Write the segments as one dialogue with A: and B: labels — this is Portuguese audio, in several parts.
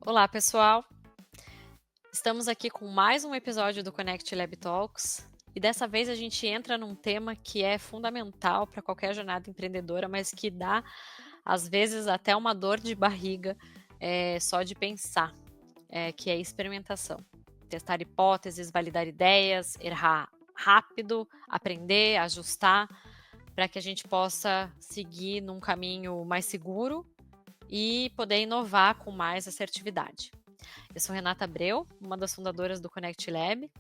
A: Olá, pessoal! Estamos aqui com mais um episódio do Connect Lab Talks e dessa vez a gente entra num tema que é fundamental para qualquer jornada empreendedora, mas que dá, às vezes, até uma dor de barriga só de pensar, que é a experimentação. Testar hipóteses, validar ideias, errar rápido, aprender, ajustar, para que a gente possa seguir num caminho mais seguro e poder inovar com mais assertividade. Eu sou Renata Abreu, uma das fundadoras do Connect Lab,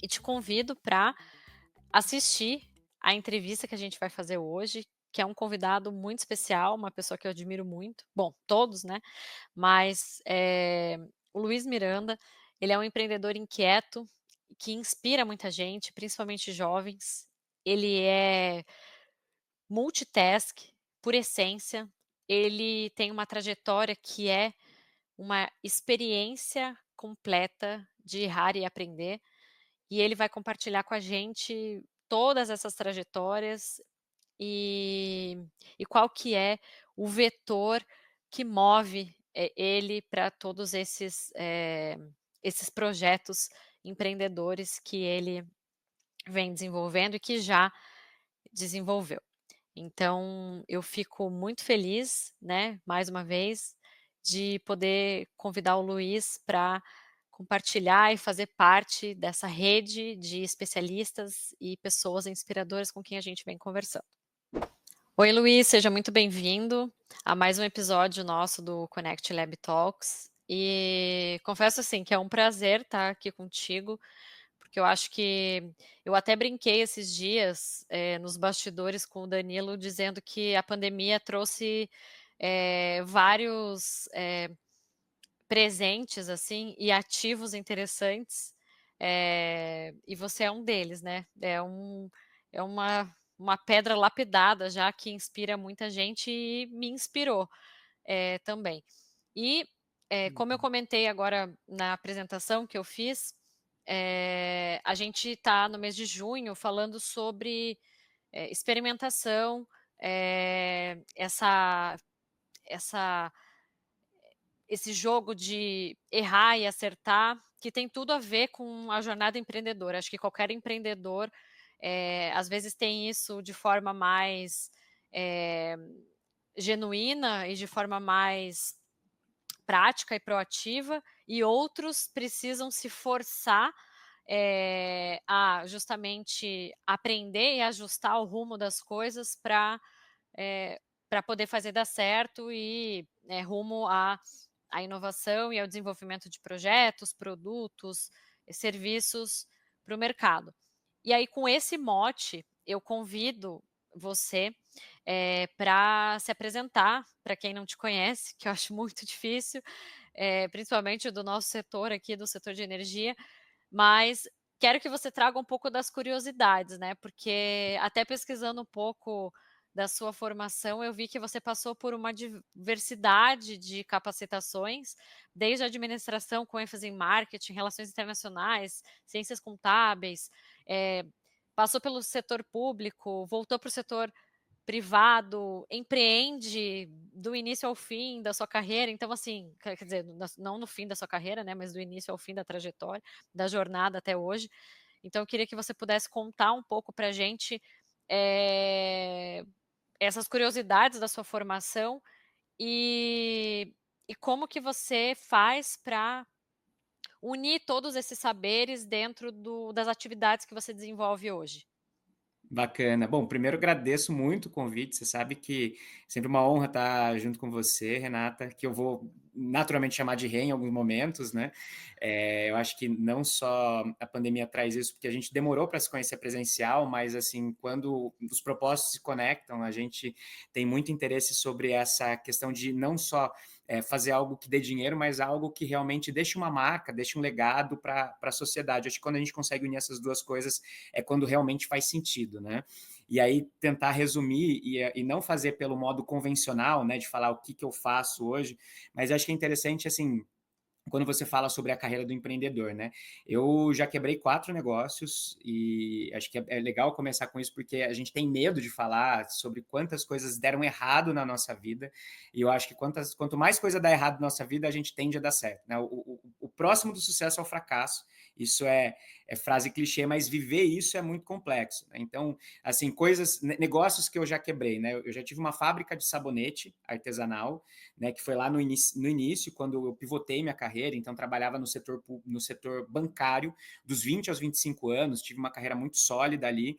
A: e te convido para assistir a entrevista que a gente vai fazer hoje, que é um convidado muito especial, uma pessoa que eu admiro muito. Bom, todos, né? Mas o Luiz Miranda, ele é um empreendedor inquieto, que inspira muita gente, principalmente jovens. Ele é multitask, por essência. Ele tem uma trajetória que é uma experiência completa de errar e aprender, e ele vai compartilhar com a gente todas essas trajetórias e qual que é o vetor que move ele para todos esses projetos empreendedores que ele vem desenvolvendo e que já desenvolveu. Então, eu fico muito feliz, né, mais uma vez, de poder convidar o Luiz para compartilhar e fazer parte dessa rede de especialistas e pessoas inspiradoras com quem a gente vem conversando. Oi, Luiz, seja muito bem-vindo a mais um episódio nosso do Connect Lab Talks. E confesso assim que é um prazer estar aqui contigo, porque eu acho que eu até brinquei esses dias nos bastidores com o Danilo, dizendo que a pandemia trouxe vários presentes assim e ativos interessantes, e você é um deles, né? É uma pedra lapidada já que inspira muita gente e me inspirou também. E como eu comentei agora na apresentação que eu fiz, a gente está no mês de junho falando sobre experimentação, essa esse jogo de errar e acertar, que tem tudo a ver com a jornada empreendedora. Acho que qualquer empreendedor, às vezes, tem isso de forma mais genuína e de forma mais prática e proativa, e outros precisam se forçar a justamente aprender e ajustar o rumo das coisas para poder fazer dar certo e rumo à inovação e ao desenvolvimento de projetos, produtos, serviços para o mercado. E aí, com esse mote, eu convido você para se apresentar, para quem não te conhece, que eu acho muito difícil, principalmente do nosso setor aqui, do setor de energia, mas quero que você traga um pouco das curiosidades, né? Porque até pesquisando um pouco da sua formação, eu vi que você passou por uma diversidade de capacitações, desde a administração com ênfase em marketing, relações internacionais, ciências contábeis, passou pelo setor público, voltou para o setor privado, empreende do início ao fim da sua carreira. Então, assim, quer dizer, não no fim da sua carreira, né, mas do início ao fim da trajetória, da jornada até hoje. Então, eu queria que você pudesse contar um pouco para a gente essas curiosidades da sua formação e como que você faz para unir todos esses saberes dentro das atividades que você desenvolve hoje.
B: Bacana. Bom, primeiro agradeço muito o convite. Você sabe que é sempre uma honra estar junto com você, Renata, que eu vou naturalmente chamar de Rê em alguns momentos, né? Eu acho que não só a pandemia traz isso, porque a gente demorou para se conhecer presencial, mas assim, quando os propósitos se conectam, a gente tem muito interesse sobre essa questão de não só fazer algo que dê dinheiro, mas algo que realmente deixe uma marca, deixe um legado para a sociedade. Acho que quando a gente consegue unir essas duas coisas é quando realmente faz sentido, né? E aí tentar resumir e não fazer pelo modo convencional, né, de falar o que eu faço hoje, mas acho que é interessante, assim, quando você fala sobre a carreira do empreendedor, né? Eu já quebrei 4 negócios e acho que é legal começar com isso, porque a gente tem medo de falar sobre quantas coisas deram errado na nossa vida, e eu acho que quanto mais coisa dá errado na nossa vida, a gente tende a dar certo, né? O próximo do sucesso é o fracasso, isso é frase clichê, mas viver isso é muito complexo, né? Então, assim, negócios que eu já quebrei, né? Eu já tive uma fábrica de sabonete artesanal, né, que foi lá no início, quando eu pivotei minha carreira, então trabalhava no setor bancário, dos 20 aos 25 anos, tive uma carreira muito sólida ali,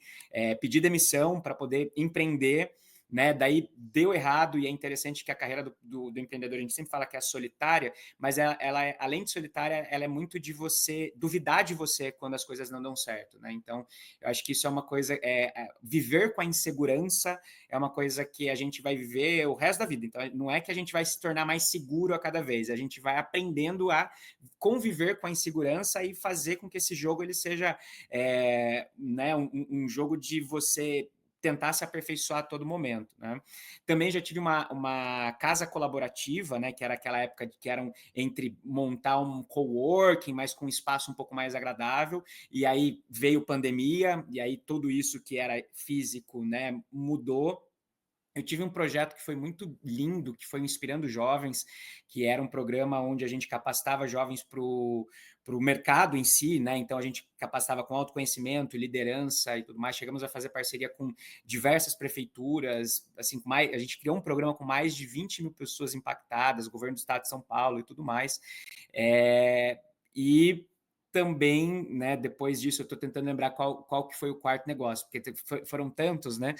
B: pedi demissão para poder empreender, né? Daí deu errado, e é interessante que a carreira do empreendedor, a gente sempre fala que é solitária, mas além de solitária, ela é muito de você duvidar de você quando as coisas não dão certo, né? Então, eu acho que isso é uma coisa, viver com a insegurança é uma coisa que a gente vai viver o resto da vida. Então, não é que a gente vai se tornar mais seguro a cada vez, a gente vai aprendendo a conviver com a insegurança e fazer com que esse jogo ele seja, né, um jogo de você tentar se aperfeiçoar a todo momento, né? Também já tive uma casa colaborativa, né, que era aquela época que eram entre montar um coworking, mas com um espaço um pouco mais agradável, e aí veio pandemia, e aí tudo isso que era físico, né, mudou. Eu tive um projeto que foi muito lindo, que foi Inspirando Jovens, que era um programa onde a gente capacitava jovens para o mercado em si, né? Então a gente capacitava com autoconhecimento, liderança e tudo mais. Chegamos a fazer parceria com diversas prefeituras, assim, a gente criou um programa com mais de 20 mil pessoas impactadas, o governo do estado de São Paulo e tudo mais. E também, né, depois disso, eu estou tentando lembrar qual que foi o quarto negócio, porque foram tantos, né,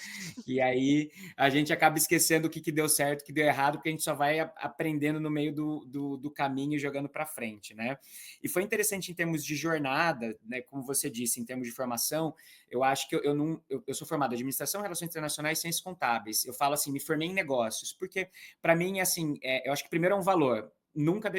B: que aí a gente acaba esquecendo o que deu certo, o que deu errado, porque a gente só vai aprendendo no meio do caminho e jogando para frente, né. E foi interessante em termos de jornada, né, como você disse, em termos de formação, eu acho que eu sou formado em administração, relações internacionais e ciências contábeis. Eu falo assim, me formei em negócios, porque para mim, assim, eu acho que primeiro é um valor, nunca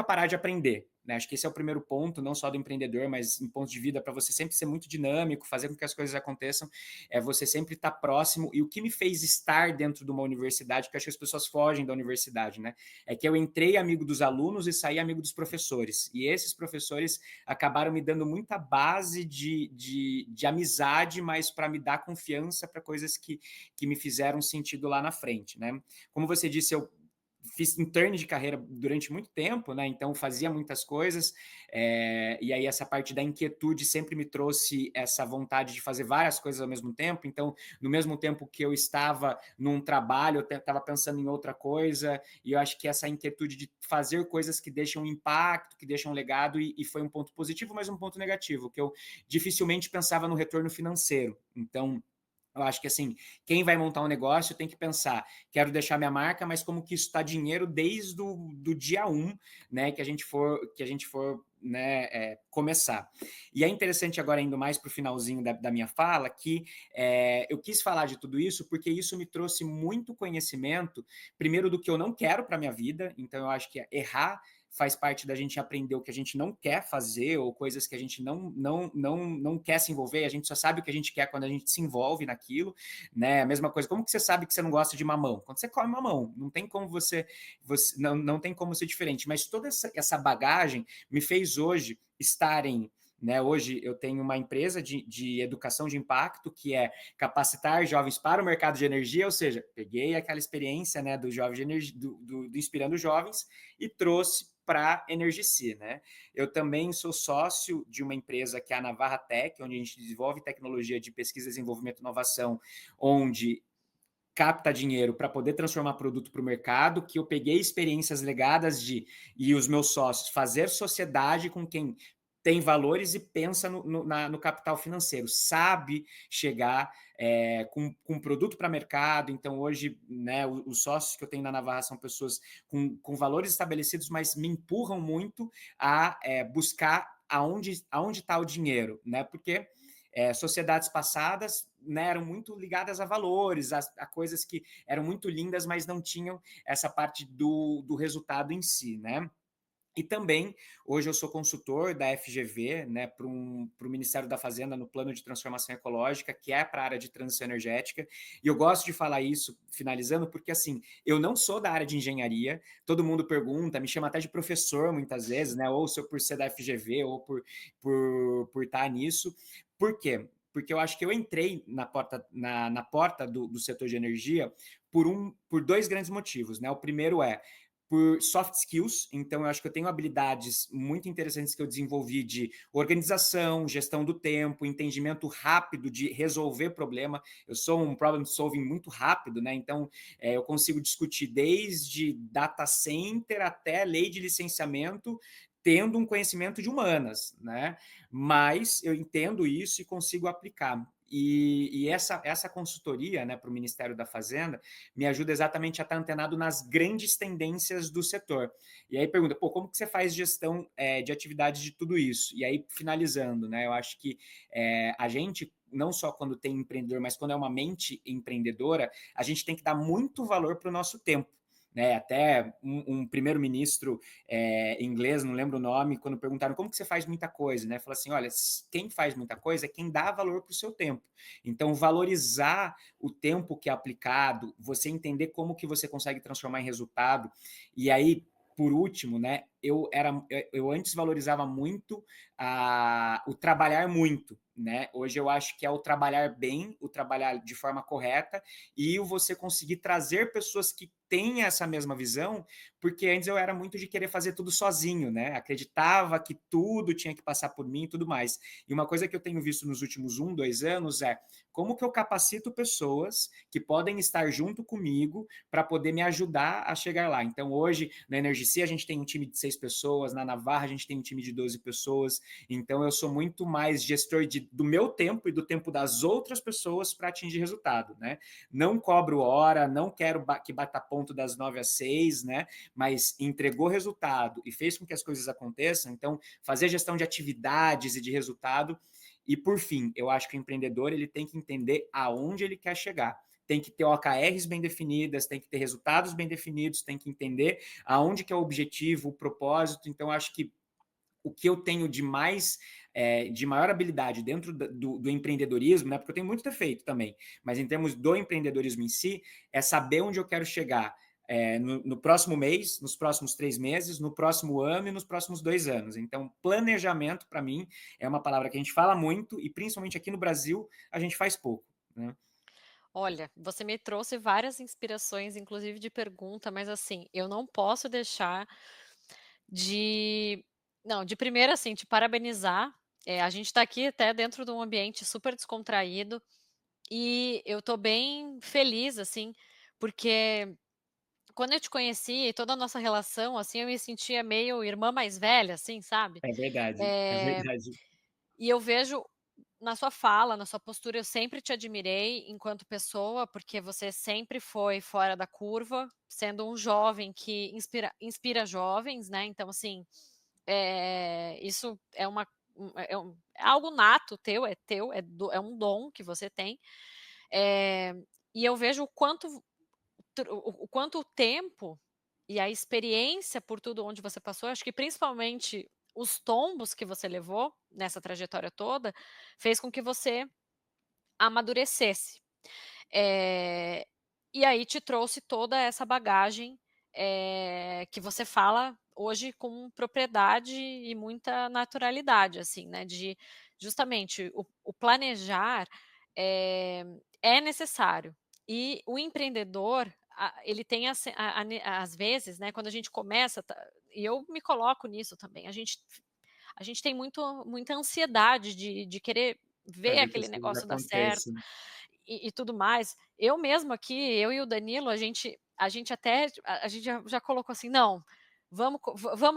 B: parar de aprender, né? Acho que esse é o primeiro ponto, não só do empreendedor, mas em ponto de vida, para você sempre ser muito dinâmico, fazer com que as coisas aconteçam, é você sempre estar próximo. E o que me fez estar dentro de uma universidade, porque eu acho que as pessoas fogem da universidade, né? É que eu entrei amigo dos alunos e saí amigo dos professores. E esses professores acabaram me dando muita base de amizade, mas para me dar confiança para coisas que me fizeram sentido lá na frente, né? Como você disse, eu fiz intern de carreira durante muito tempo, né? Então fazia muitas coisas, e aí essa parte da inquietude sempre me trouxe essa vontade de fazer várias coisas ao mesmo tempo. Então, no mesmo tempo que eu estava num trabalho, eu estava pensando em outra coisa, e eu acho que essa inquietude de fazer coisas que deixam impacto, que deixam legado, e foi um ponto positivo, mas um ponto negativo, que eu dificilmente pensava no retorno financeiro. Então, eu acho que assim, quem vai montar um negócio tem que pensar, quero deixar minha marca, mas como que isso dá dinheiro desde do dia 1, né, que a gente for, né, começar. E é interessante agora, indo mais para o finalzinho da minha fala, que eu quis falar de tudo isso porque isso me trouxe muito conhecimento, primeiro do que eu não quero para minha vida, então eu acho que errar faz parte da gente aprender o que a gente não quer fazer, ou coisas que a gente não quer se envolver, a gente só sabe o que a gente quer quando a gente se envolve naquilo, né? A mesma coisa, como que você sabe que você não gosta de mamão? Quando você come mamão, não tem como você não tem como ser diferente, mas toda essa bagagem me fez hoje estarem, né, hoje eu tenho uma empresa de educação de impacto, que é capacitar jovens para o mercado de energia, ou seja, peguei aquela experiência, né, do jovem de energia, do Inspirando Jovens, e trouxe para a Energici, né? Eu também sou sócio de uma empresa que é a Navarra Tech, onde a gente desenvolve tecnologia de pesquisa, desenvolvimento e inovação, onde capta dinheiro para poder transformar produto para o mercado, que eu peguei experiências legadas e os meus sócios, fazer sociedade com quem tem valores e pensa no capital financeiro, sabe chegar com produto para mercado. Então, hoje, né, os sócios que eu tenho na Navarra são pessoas com valores estabelecidos, mas me empurram muito a buscar aonde está o dinheiro, né? Porque sociedades passadas, né, eram muito ligadas a valores, a coisas que eram muito lindas, mas não tinham essa parte do resultado em si, né? E também, hoje eu sou consultor da FGV, né, para o Ministério da Fazenda no plano de transformação ecológica, que é para a área de transição energética. E eu gosto de falar isso, finalizando, porque assim, eu não sou da área de engenharia, todo mundo pergunta, me chama até de professor muitas vezes, né, ou se eu por ser da FGV, ou por estar nisso. Por quê? Porque eu acho que eu entrei na porta do setor de energia por dois grandes motivos, né? O primeiro é por soft skills, então eu acho que eu tenho habilidades muito interessantes que eu desenvolvi de organização, gestão do tempo, entendimento rápido de resolver problema. Eu sou um problem solving muito rápido, né? Então eu consigo discutir desde data center até lei de licenciamento, tendo um conhecimento de humanas, né? Mas eu entendo isso e consigo aplicar. E essa consultoria, né, para o Ministério da Fazenda me ajuda exatamente a estar antenado nas grandes tendências do setor. E aí pergunta, pô, como que você faz gestão de atividades de tudo isso? E aí, finalizando, né, eu acho que a gente, não só quando tem empreendedor, mas quando é uma mente empreendedora, a gente tem que dar muito valor para o nosso tempo. Né, até um primeiro-ministro inglês, não lembro o nome, quando perguntaram como que você faz muita coisa, né? Falou assim: olha, quem faz muita coisa é quem dá valor para o seu tempo. Então, valorizar o tempo que é aplicado, você entender como que você consegue transformar em resultado. E aí, por último, né, eu antes valorizava muito o trabalhar muito, né? Hoje eu acho que é o trabalhar bem, o trabalhar de forma correta e o você conseguir trazer pessoas que têm essa mesma visão, porque antes eu era muito de querer fazer tudo sozinho, né? Acreditava que tudo tinha que passar por mim e tudo mais. E uma coisa que eu tenho visto nos últimos 2 anos é como que eu capacito pessoas que podem estar junto comigo para poder me ajudar a chegar lá. Então, hoje, na Energici, a gente tem um time de 6 pessoas, na Navarra, a gente tem um time de 12 pessoas. Então, eu sou muito mais gestor do meu tempo e do tempo das outras pessoas para atingir resultado, né? Não cobro hora, não quero que bata ponto das 9 às 6, né? Mas entregou resultado e fez com que as coisas aconteçam. Então, fazer gestão de atividades e de resultado. E, por fim, eu acho que o empreendedor ele tem que entender aonde ele quer chegar. Tem que ter OKRs bem definidas, tem que ter resultados bem definidos, tem que entender aonde que é o objetivo, o propósito. Então, acho que o que eu tenho de maior habilidade dentro do empreendedorismo, né? Porque eu tenho muito defeito também, mas em termos do empreendedorismo em si, é saber onde eu quero chegar no próximo mês, nos próximos 3 meses, no próximo ano e nos próximos 2 anos. Então, planejamento, para mim, é uma palavra que a gente fala muito e, principalmente aqui no Brasil, a gente faz pouco. Né?
A: Olha, você me trouxe várias inspirações, inclusive de pergunta, mas assim, eu não posso deixar de não, de primeiro, assim, te parabenizar. A gente está aqui até dentro de um ambiente super descontraído e eu tô bem feliz, assim, porque quando eu te conheci, toda a nossa relação, assim, eu me sentia meio irmã mais velha, assim, sabe.
B: É verdade, é
A: Eh,
B: verdade.
A: e eu vejo na sua fala, na sua postura, eu sempre te admirei enquanto pessoa, porque você sempre foi fora da curva, sendo um jovem que inspira jovens, né, então assim, isso é é algo nato teu, é um dom que você tem, eh, e eu vejo o quanto o tempo e a experiência por tudo onde você passou, acho que principalmente os tombos que você levou nessa trajetória toda, fez com que você amadurecesse. Eh, e aí te trouxe toda essa bagagem, que você fala hoje com propriedade e muita naturalidade, assim, né, de justamente o planejar, é necessário. E o empreendedor, ele tem às vezes, né, quando a gente começa e eu me coloco nisso também, a gente tem muita ansiedade de querer ver
B: Fazer que
A: aquele
B: as coisas
A: negócio dar certo
B: aconteçam.
A: e tudo mais. Eu mesmo aqui, eu e o Danilo, a gente até a gente já colocou assim: "Não, vamos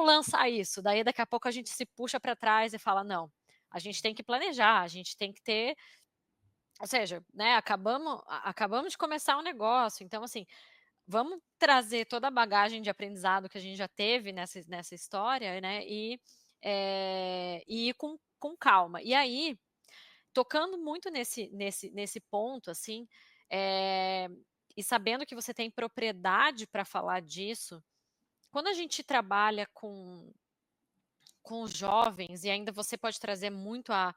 A: lançar isso", daí daqui a pouco a gente se puxa para trás e fala: "Não, a gente tem que planejar, a gente tem que ter", ou seja, né, acabamos de começar um negócio, então assim, vamos trazer toda a bagagem de aprendizado que a gente já teve nessa história, né, e ir com calma. E aí, tocando muito nesse ponto, assim, eh, e sabendo que você tem propriedade para falar disso, quando a gente trabalha com com os jovens, e ainda você pode trazer muito a,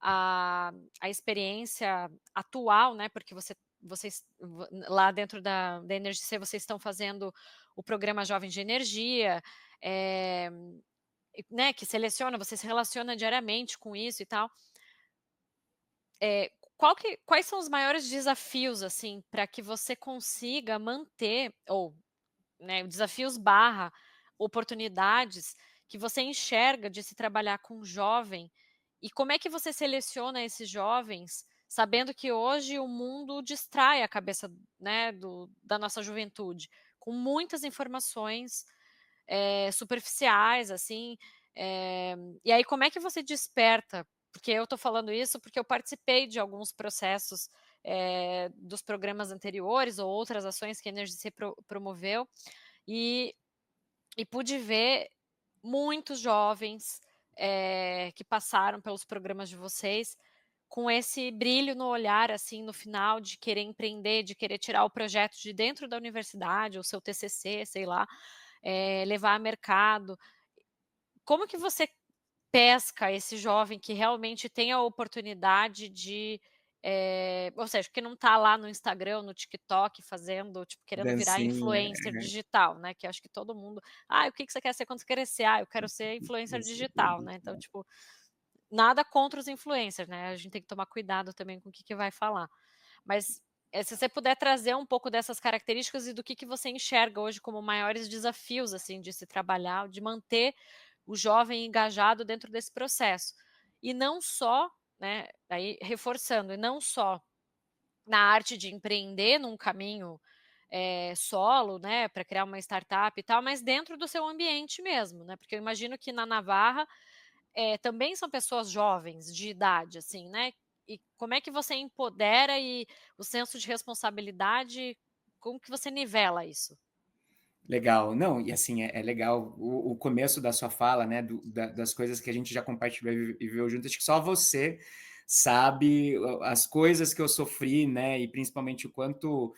A: a experiência atual, né? Porque vocês lá dentro da Energicer, vocês estão fazendo o programa Jovem de Energia, é, né, que seleciona, você se relaciona diariamente com isso e tal. Quais são os maiores desafios, assim, para que você consiga manter, ou, né, desafios barra oportunidades que você enxerga de se trabalhar com jovem, e como é que você seleciona esses jovens, sabendo que hoje o mundo distrai a cabeça, né, da nossa juventude, com muitas informações superficiais, assim, e aí como é que você desperta? Porque eu estou falando isso porque eu participei de alguns processos dos programas anteriores ou outras ações que a Energice promoveu, e, e pude ver muitos jovens que passaram pelos programas de vocês com esse brilho no olhar, assim, no final, de querer empreender, de querer tirar o projeto de dentro da universidade, ou seu TCC, sei lá, levar a mercado. Como que você pesca esse jovem que realmente tem a oportunidade de, ou seja, que não está lá no Instagram, no TikTok fazendo, tipo, querendo virar
B: Dancinha,
A: influencer digital, né, que acho que todo mundo: "Ah, o que que você quer ser quando você crescer?". "Ah, eu quero ser influencer digital", né, então, tipo, nada contra os influencers, né, a gente tem que tomar cuidado também com o que que vai falar. Mas, se você puder trazer um pouco dessas características e do que você enxerga hoje como maiores desafios, assim, de se trabalhar, de manter o jovem engajado dentro desse processo. E não só, né, aí reforçando, e não só na arte de empreender num caminho, solo, né, para criar uma startup e tal, mas dentro do seu ambiente mesmo, né, porque eu imagino que na Navarra, também são pessoas jovens, de idade, assim, né, e como é que você empodera e o senso de responsabilidade, como que você nivela isso?
B: legal. Não, e assim, é legal o começo da sua fala, né, das coisas que a gente já compartilhou e viveu junto, acho que só você sabe as coisas que eu sofri, né, e principalmente o quanto,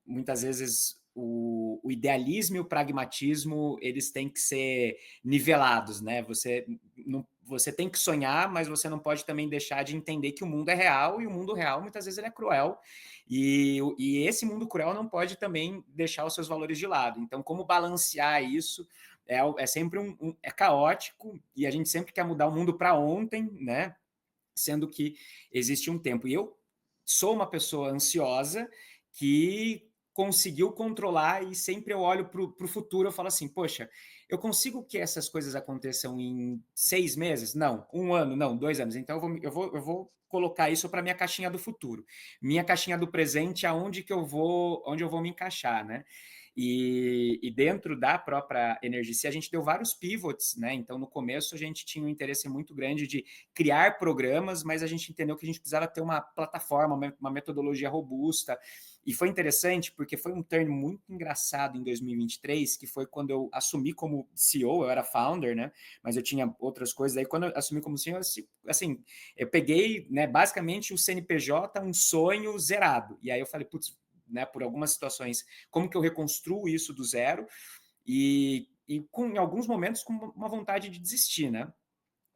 B: muitas vezes o idealismo e o pragmatismo, eles têm que ser nivelados, né, você tem que sonhar, mas você não pode também deixar de entender que o mundo é real, e o mundo real muitas vezes ele é cruel, e esse mundo cruel não pode também deixar os seus valores de lado. Então, como balancear isso é sempre é caótico, e a gente sempre quer mudar o mundo para ontem, né? Sendo que existe um tempo. E eu sou uma pessoa ansiosa que conseguiu controlar, e sempre eu olho para o futuro, eu falo assim, poxa, eu consigo que essas coisas aconteçam em 6 meses? Não. Um ano? Não. 2 anos. Então eu vou colocar isso para minha caixinha do futuro. Minha caixinha do presente, onde eu vou me encaixar, né? E dentro da própria Energice, a gente deu vários pivots, né? Então, no começo, a gente tinha um interesse muito grande de criar programas, mas a gente entendeu que a gente precisava ter uma plataforma, uma metodologia robusta. E foi interessante porque foi um turn muito engraçado em 2023, que foi quando eu assumi como CEO, eu era founder, né? Mas eu tinha outras coisas. Aí, quando eu assumi como CEO, assim, eu peguei, né, basicamente o CNPJ, um sonho zerado. E aí eu falei, putz, né, por algumas situações, como que eu reconstruo isso do zero? E com, em alguns momentos, com uma vontade de desistir, né?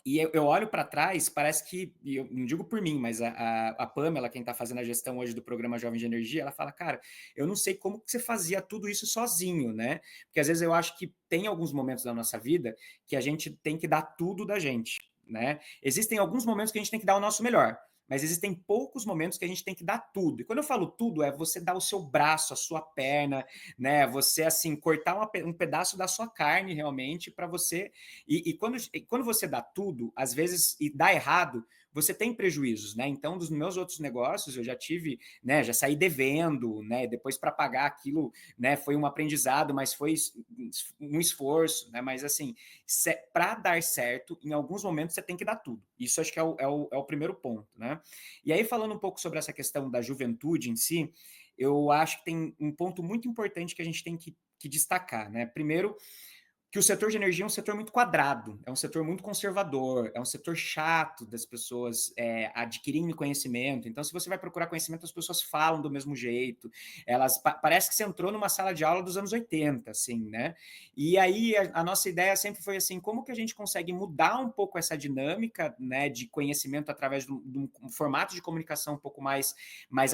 B: E eu olho para trás, parece que, e eu não digo por mim, mas a Pamela, quem está fazendo a gestão hoje do programa Jovem de Energia, ela fala, cara, eu não sei como que você fazia tudo isso sozinho, né? Porque às vezes eu acho que tem alguns momentos da nossa vida que a gente tem que dar tudo da gente, né? Existem alguns momentos que a gente tem que dar o nosso melhor, mas existem poucos momentos que a gente tem que dar tudo. E quando eu falo tudo, é você dar o seu braço, a sua perna, né? Você, assim, cortar um pedaço da sua carne realmente para você. E quando você dá tudo, às vezes, e dá errado, você tem prejuízos, né? Então, dos meus outros negócios, eu já tive, né? Já saí devendo, né? Depois para pagar aquilo, né? Foi um aprendizado, mas foi um esforço, né? Mas assim, para dar certo, em alguns momentos você tem que dar tudo. Isso acho que é o primeiro ponto, né? E aí, falando um pouco sobre essa questão da juventude em si, eu acho que tem um ponto muito importante que a gente tem que destacar, né? Primeiro, que o setor de energia é um setor muito quadrado, é um setor muito conservador, é um setor chato das pessoas adquirirem conhecimento. Então, se você vai procurar conhecimento, as pessoas falam do mesmo jeito. Parece que você entrou numa sala de aula dos anos 80, assim, né? E aí a nossa ideia sempre foi assim, como que a gente consegue mudar um pouco essa dinâmica, né, de conhecimento através de um formato de comunicação um pouco mais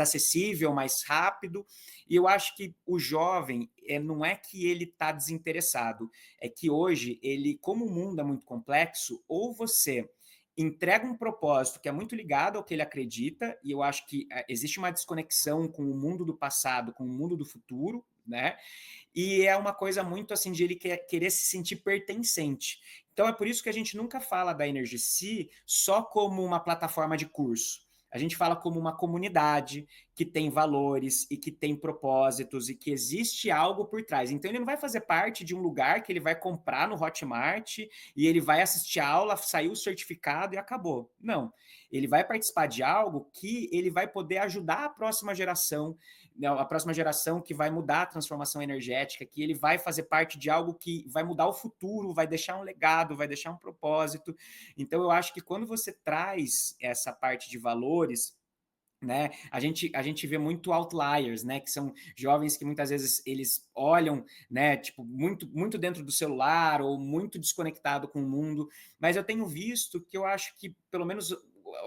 B: acessível, mais rápido. E eu acho que o jovem, não é que ele está desinteressado, é que hoje, ele, como o mundo é muito complexo, ou você entrega um propósito que é muito ligado ao que ele acredita, e eu acho que existe uma desconexão com o mundo do passado, com o mundo do futuro, né? E é uma coisa muito assim de ele querer se sentir pertencente. Então é por isso que a gente nunca fala da Energici só como uma plataforma de curso. A gente fala como uma comunidade que tem valores e que tem propósitos e que existe algo por trás. Então ele não vai fazer parte de um lugar que ele vai comprar no Hotmart e ele vai assistir a aula, sair o certificado e acabou. Não. Ele vai participar de algo que ele vai poder ajudar a próxima geração, né, a próxima geração que vai mudar a transformação energética, que ele vai fazer parte de algo que vai mudar o futuro, vai deixar um legado, vai deixar um propósito. Então eu acho que quando você traz essa parte de valores, né, a gente vê muito outliers, né, que são jovens que muitas vezes eles olham, né, tipo, muito dentro do celular ou muito desconectado com o mundo, mas eu tenho visto que eu acho que pelo menos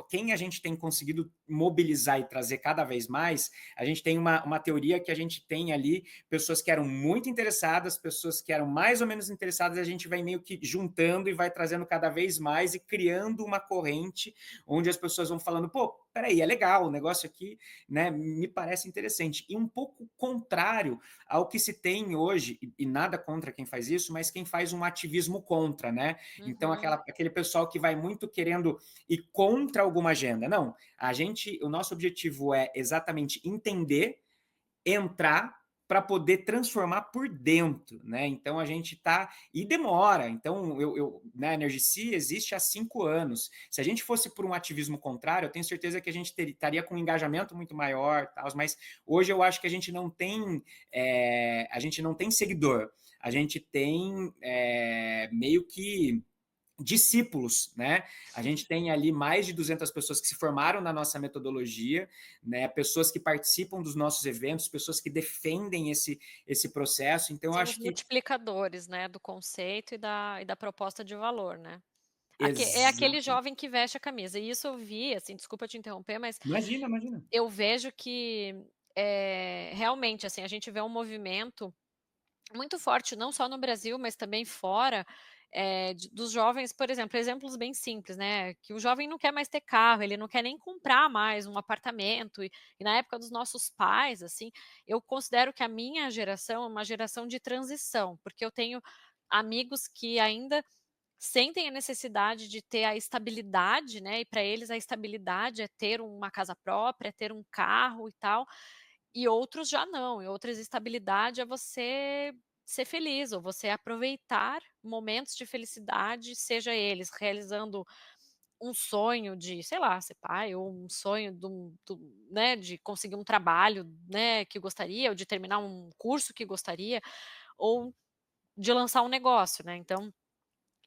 B: quem a gente tem conseguido mobilizar e trazer cada vez mais, a gente tem uma teoria que a gente tem ali pessoas que eram muito interessadas, pessoas que eram mais ou menos interessadas, a gente vai meio que juntando e vai trazendo cada vez mais e criando uma corrente onde as pessoas vão falando, pô, peraí, é legal, o negócio aqui, né, me parece interessante. E um pouco contrário ao que se tem hoje, e nada contra quem faz isso, mas quem faz um ativismo contra, né? Então,
A: Uhum.
B: aquele pessoal que vai muito querendo ir contra alguma agenda. Não, o nosso objetivo é exatamente entender, entrar para poder transformar por dentro, né? Então a gente tá e demora. Então na Energici existe há 5 anos. Se a gente fosse por um ativismo contrário, eu tenho certeza que a gente estaria com um engajamento muito maior, tal. Mas hoje eu acho que a gente não tem seguidor. A gente tem meio que discípulos, né? A gente tem ali mais de 200 pessoas que se formaram na nossa metodologia, né? Pessoas que participam dos nossos eventos, pessoas que defendem esse processo. Então, eu
A: São os
B: acho que
A: multiplicadores, né, do conceito e da proposta de valor, né. É aquele
B: exato.
A: jovem que veste a camisa, e isso eu vi, assim, desculpa te interromper, mas
B: Imagina, imagina.
A: eu vejo que, realmente, assim, a gente vê um movimento muito forte, não só no Brasil, mas também fora, dos jovens, por exemplo, exemplos bem simples, né, que o jovem não quer mais ter carro, ele não quer nem comprar mais um apartamento, e na época dos nossos pais, assim, eu considero que a minha geração é uma geração de transição, porque eu tenho amigos que ainda sentem a necessidade de ter a estabilidade, né, e para eles a estabilidade é ter uma casa própria, é ter um carro e tal, e outros já não, e outras estabilidade é você ser feliz, ou você aproveitar momentos de felicidade, seja eles realizando um sonho de, sei lá, ser pai, ou um sonho né, de conseguir um trabalho, né, que gostaria, ou de terminar um curso que gostaria, ou de lançar um negócio, né, então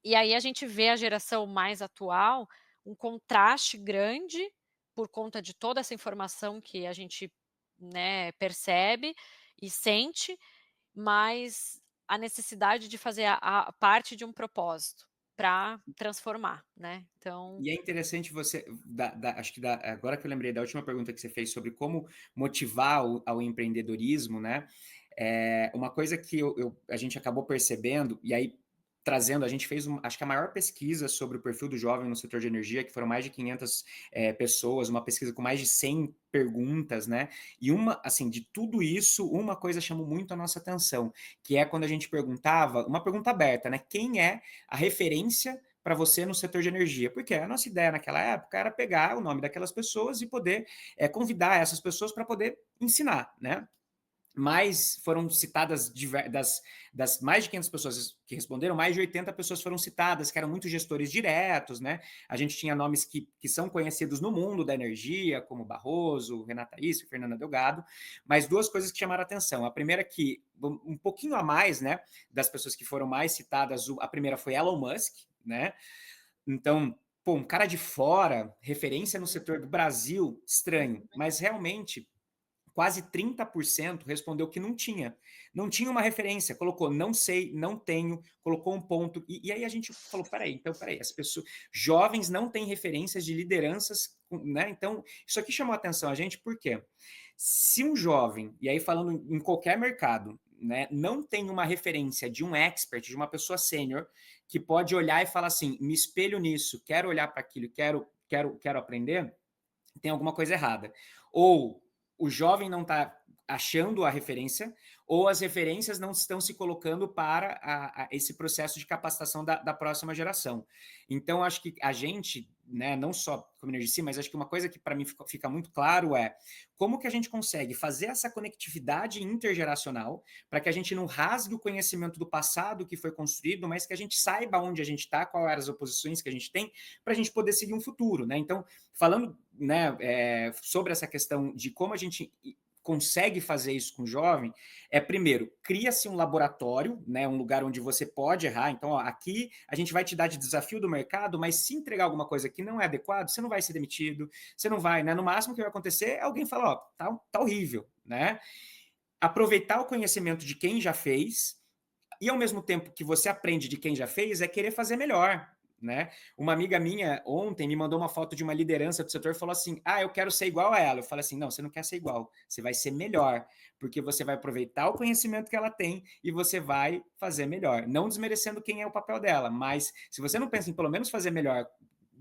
A: e aí a gente vê a geração mais atual, um contraste grande, por conta de toda essa informação que a gente, né, percebe e sente, mas a necessidade de fazer a parte de um propósito, para transformar, né, então
B: E é interessante você, acho que agora que eu lembrei da última pergunta que você fez sobre como motivar ao empreendedorismo, né? Uma coisa que a gente acabou percebendo, e aí trazendo, a gente fez, acho que a maior pesquisa sobre o perfil do jovem no setor de energia, que foram mais de 500 pessoas, uma pesquisa com mais de 100 perguntas, né? E assim, de tudo isso, uma coisa chamou muito a nossa atenção, que é quando a gente perguntava, uma pergunta aberta, né? Quem é a referência para você no setor de energia? Porque a nossa ideia naquela época era pegar o nome daquelas pessoas e poder convidar essas pessoas para poder ensinar, né? mas foram citadas das mais de 500 pessoas que responderam, mais de 80 pessoas foram citadas, que eram muitos gestores diretos, né? A gente tinha nomes que são conhecidos no mundo da energia, como Barroso, Renata Issa, Fernanda Delgado, mas duas coisas que chamaram a atenção. A primeira é que, um pouquinho a mais, né, das pessoas que foram mais citadas, a primeira foi Elon Musk, né? Então, pô, um cara de fora, referência no setor do Brasil, estranho, mas realmente quase 30% respondeu que não tinha. Não tinha uma referência, colocou não sei, não tenho, colocou um ponto. E aí a gente falou: peraí, então, peraí, as pessoas, jovens não têm referências de lideranças, né? Então, isso aqui chamou a atenção a gente, por quê? Se um jovem, e aí falando em qualquer mercado, né, não tem uma referência de um expert, de uma pessoa sênior, que pode olhar e falar assim: me espelho nisso, quero olhar para aquilo, quero aprender, tem alguma coisa errada. Ou o jovem não está achando a referência, ou as referências não estão se colocando para esse processo de capacitação da próxima geração. Então, acho que a gente, né, não só como eu disse, mas acho que uma coisa que para mim fica muito claro é como que a gente consegue fazer essa conectividade intergeracional para que a gente não rasgue o conhecimento do passado que foi construído, mas que a gente saiba onde a gente está, quais eram as oposições que a gente tem, para a gente poder seguir um futuro, né? Então, falando, né, sobre essa questão de como a gente consegue fazer isso com o jovem, primeiro, cria-se um laboratório, né, um lugar onde você pode errar. Então, ó, aqui a gente vai te dar de desafio do mercado, mas se entregar alguma coisa que não é adequado, você não vai ser demitido, você não vai, né? No máximo que vai acontecer é alguém falar, ó, tá horrível, né? Aproveitar o conhecimento de quem já fez e ao mesmo tempo que você aprende de quem já fez, é querer fazer melhor, né? Uma amiga minha ontem me mandou uma foto de uma liderança do setor e falou assim: ah, eu quero ser igual a ela. Eu falei assim: não, você não quer ser igual, você vai ser melhor, porque você vai aproveitar o conhecimento que ela tem e você vai fazer melhor. Não desmerecendo quem é o papel dela, mas se você não pensa em pelo menos fazer melhor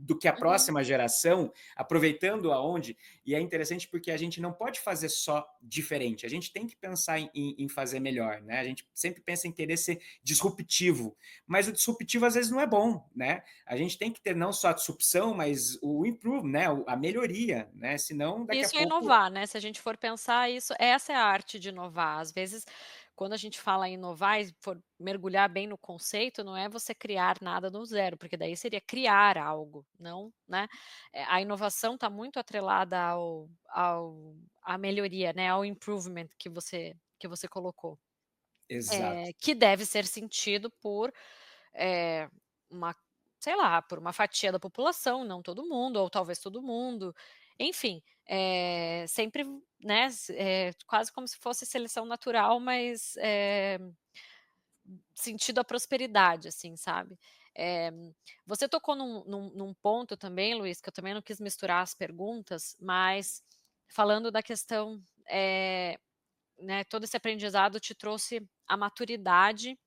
B: do que a
A: Uhum.
B: próxima geração, aproveitando aonde, e é interessante porque a gente não pode fazer só diferente, a gente tem que pensar em fazer melhor, né? A gente sempre pensa em querer ser disruptivo, mas o disruptivo às vezes não é bom, né? A gente tem que ter não só a disrupção, mas o improve, né? A melhoria, né? Senão daqui a
A: Isso é
B: pouco.
A: inovar, né, se a gente for pensar isso, essa é a arte de inovar. Às vezes, quando a gente fala em inovar e for mergulhar bem no conceito, não é você criar nada do zero, porque daí seria criar algo, não, né. A inovação está muito atrelada ao à melhoria, né, ao improvement que você colocou.
B: Exato.
A: Que deve ser sentido por, eh, uma sei lá, por uma fatia da população, não todo mundo, ou talvez todo mundo, enfim, sempre, né, quase como se fosse seleção natural, mas, sentido à prosperidade, assim, sabe. Eh, Você tocou num ponto também, Luiz, que eu também não quis misturar as perguntas, mas falando da questão, né, todo esse aprendizado te trouxe a maturidade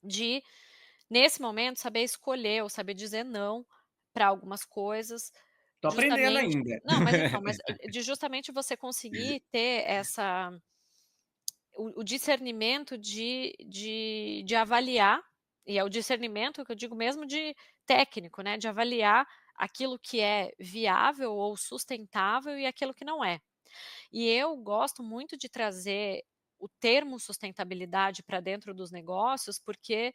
A: de, nesse momento, saber escolher ou saber dizer não para algumas coisas,
B: Tô aprendendo
A: justamente
B: ainda.
A: não, mas então, de justamente você conseguir ter o discernimento de avaliar, e é o discernimento que eu digo mesmo de técnico, né, de avaliar aquilo que é viável ou sustentável e aquilo que não é. E eu gosto muito de trazer o termo sustentabilidade para dentro dos negócios, porque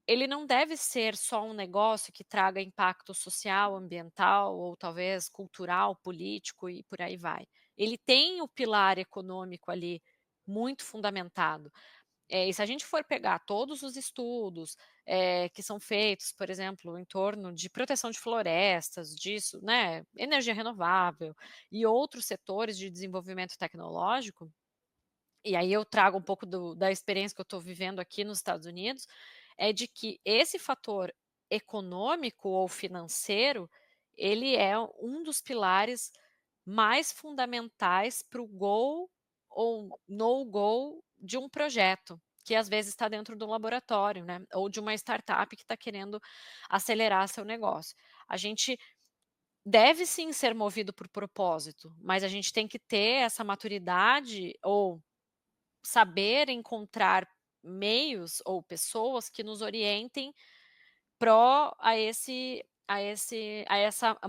A: ele não deve ser só um negócio que traga impacto social, ambiental ou talvez cultural, político e por aí vai. Ele tem o pilar econômico ali muito fundamentado. E se a gente for pegar todos os estudos, que são feitos, por exemplo, em torno de proteção de florestas, disso, né, energia renovável e outros setores de desenvolvimento tecnológico, e aí eu trago um pouco da experiência que eu estou vivendo aqui nos Estados Unidos, é de que esse fator econômico ou financeiro, ele é um dos pilares mais fundamentais para o go ou no go de um projeto, que às vezes está dentro do laboratório, né, ou de uma startup que está querendo acelerar seu negócio. A gente deve sim ser movido por propósito, mas a gente tem que ter essa maturidade ou saber encontrar meios ou pessoas que nos orientem pró a essa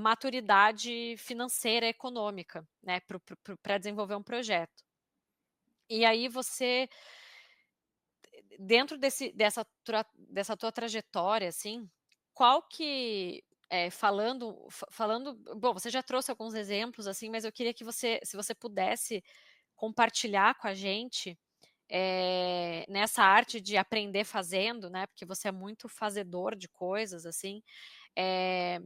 A: maturidade financeira econômica, né, para desenvolver um projeto. E aí você, dentro dessa tua trajetória, assim, qual que, falando, bom, você já trouxe alguns exemplos, assim, mas eu queria que você, se você pudesse compartilhar com a gente, nessa arte de aprender fazendo, né, porque você é muito fazedor de coisas, assim, eh,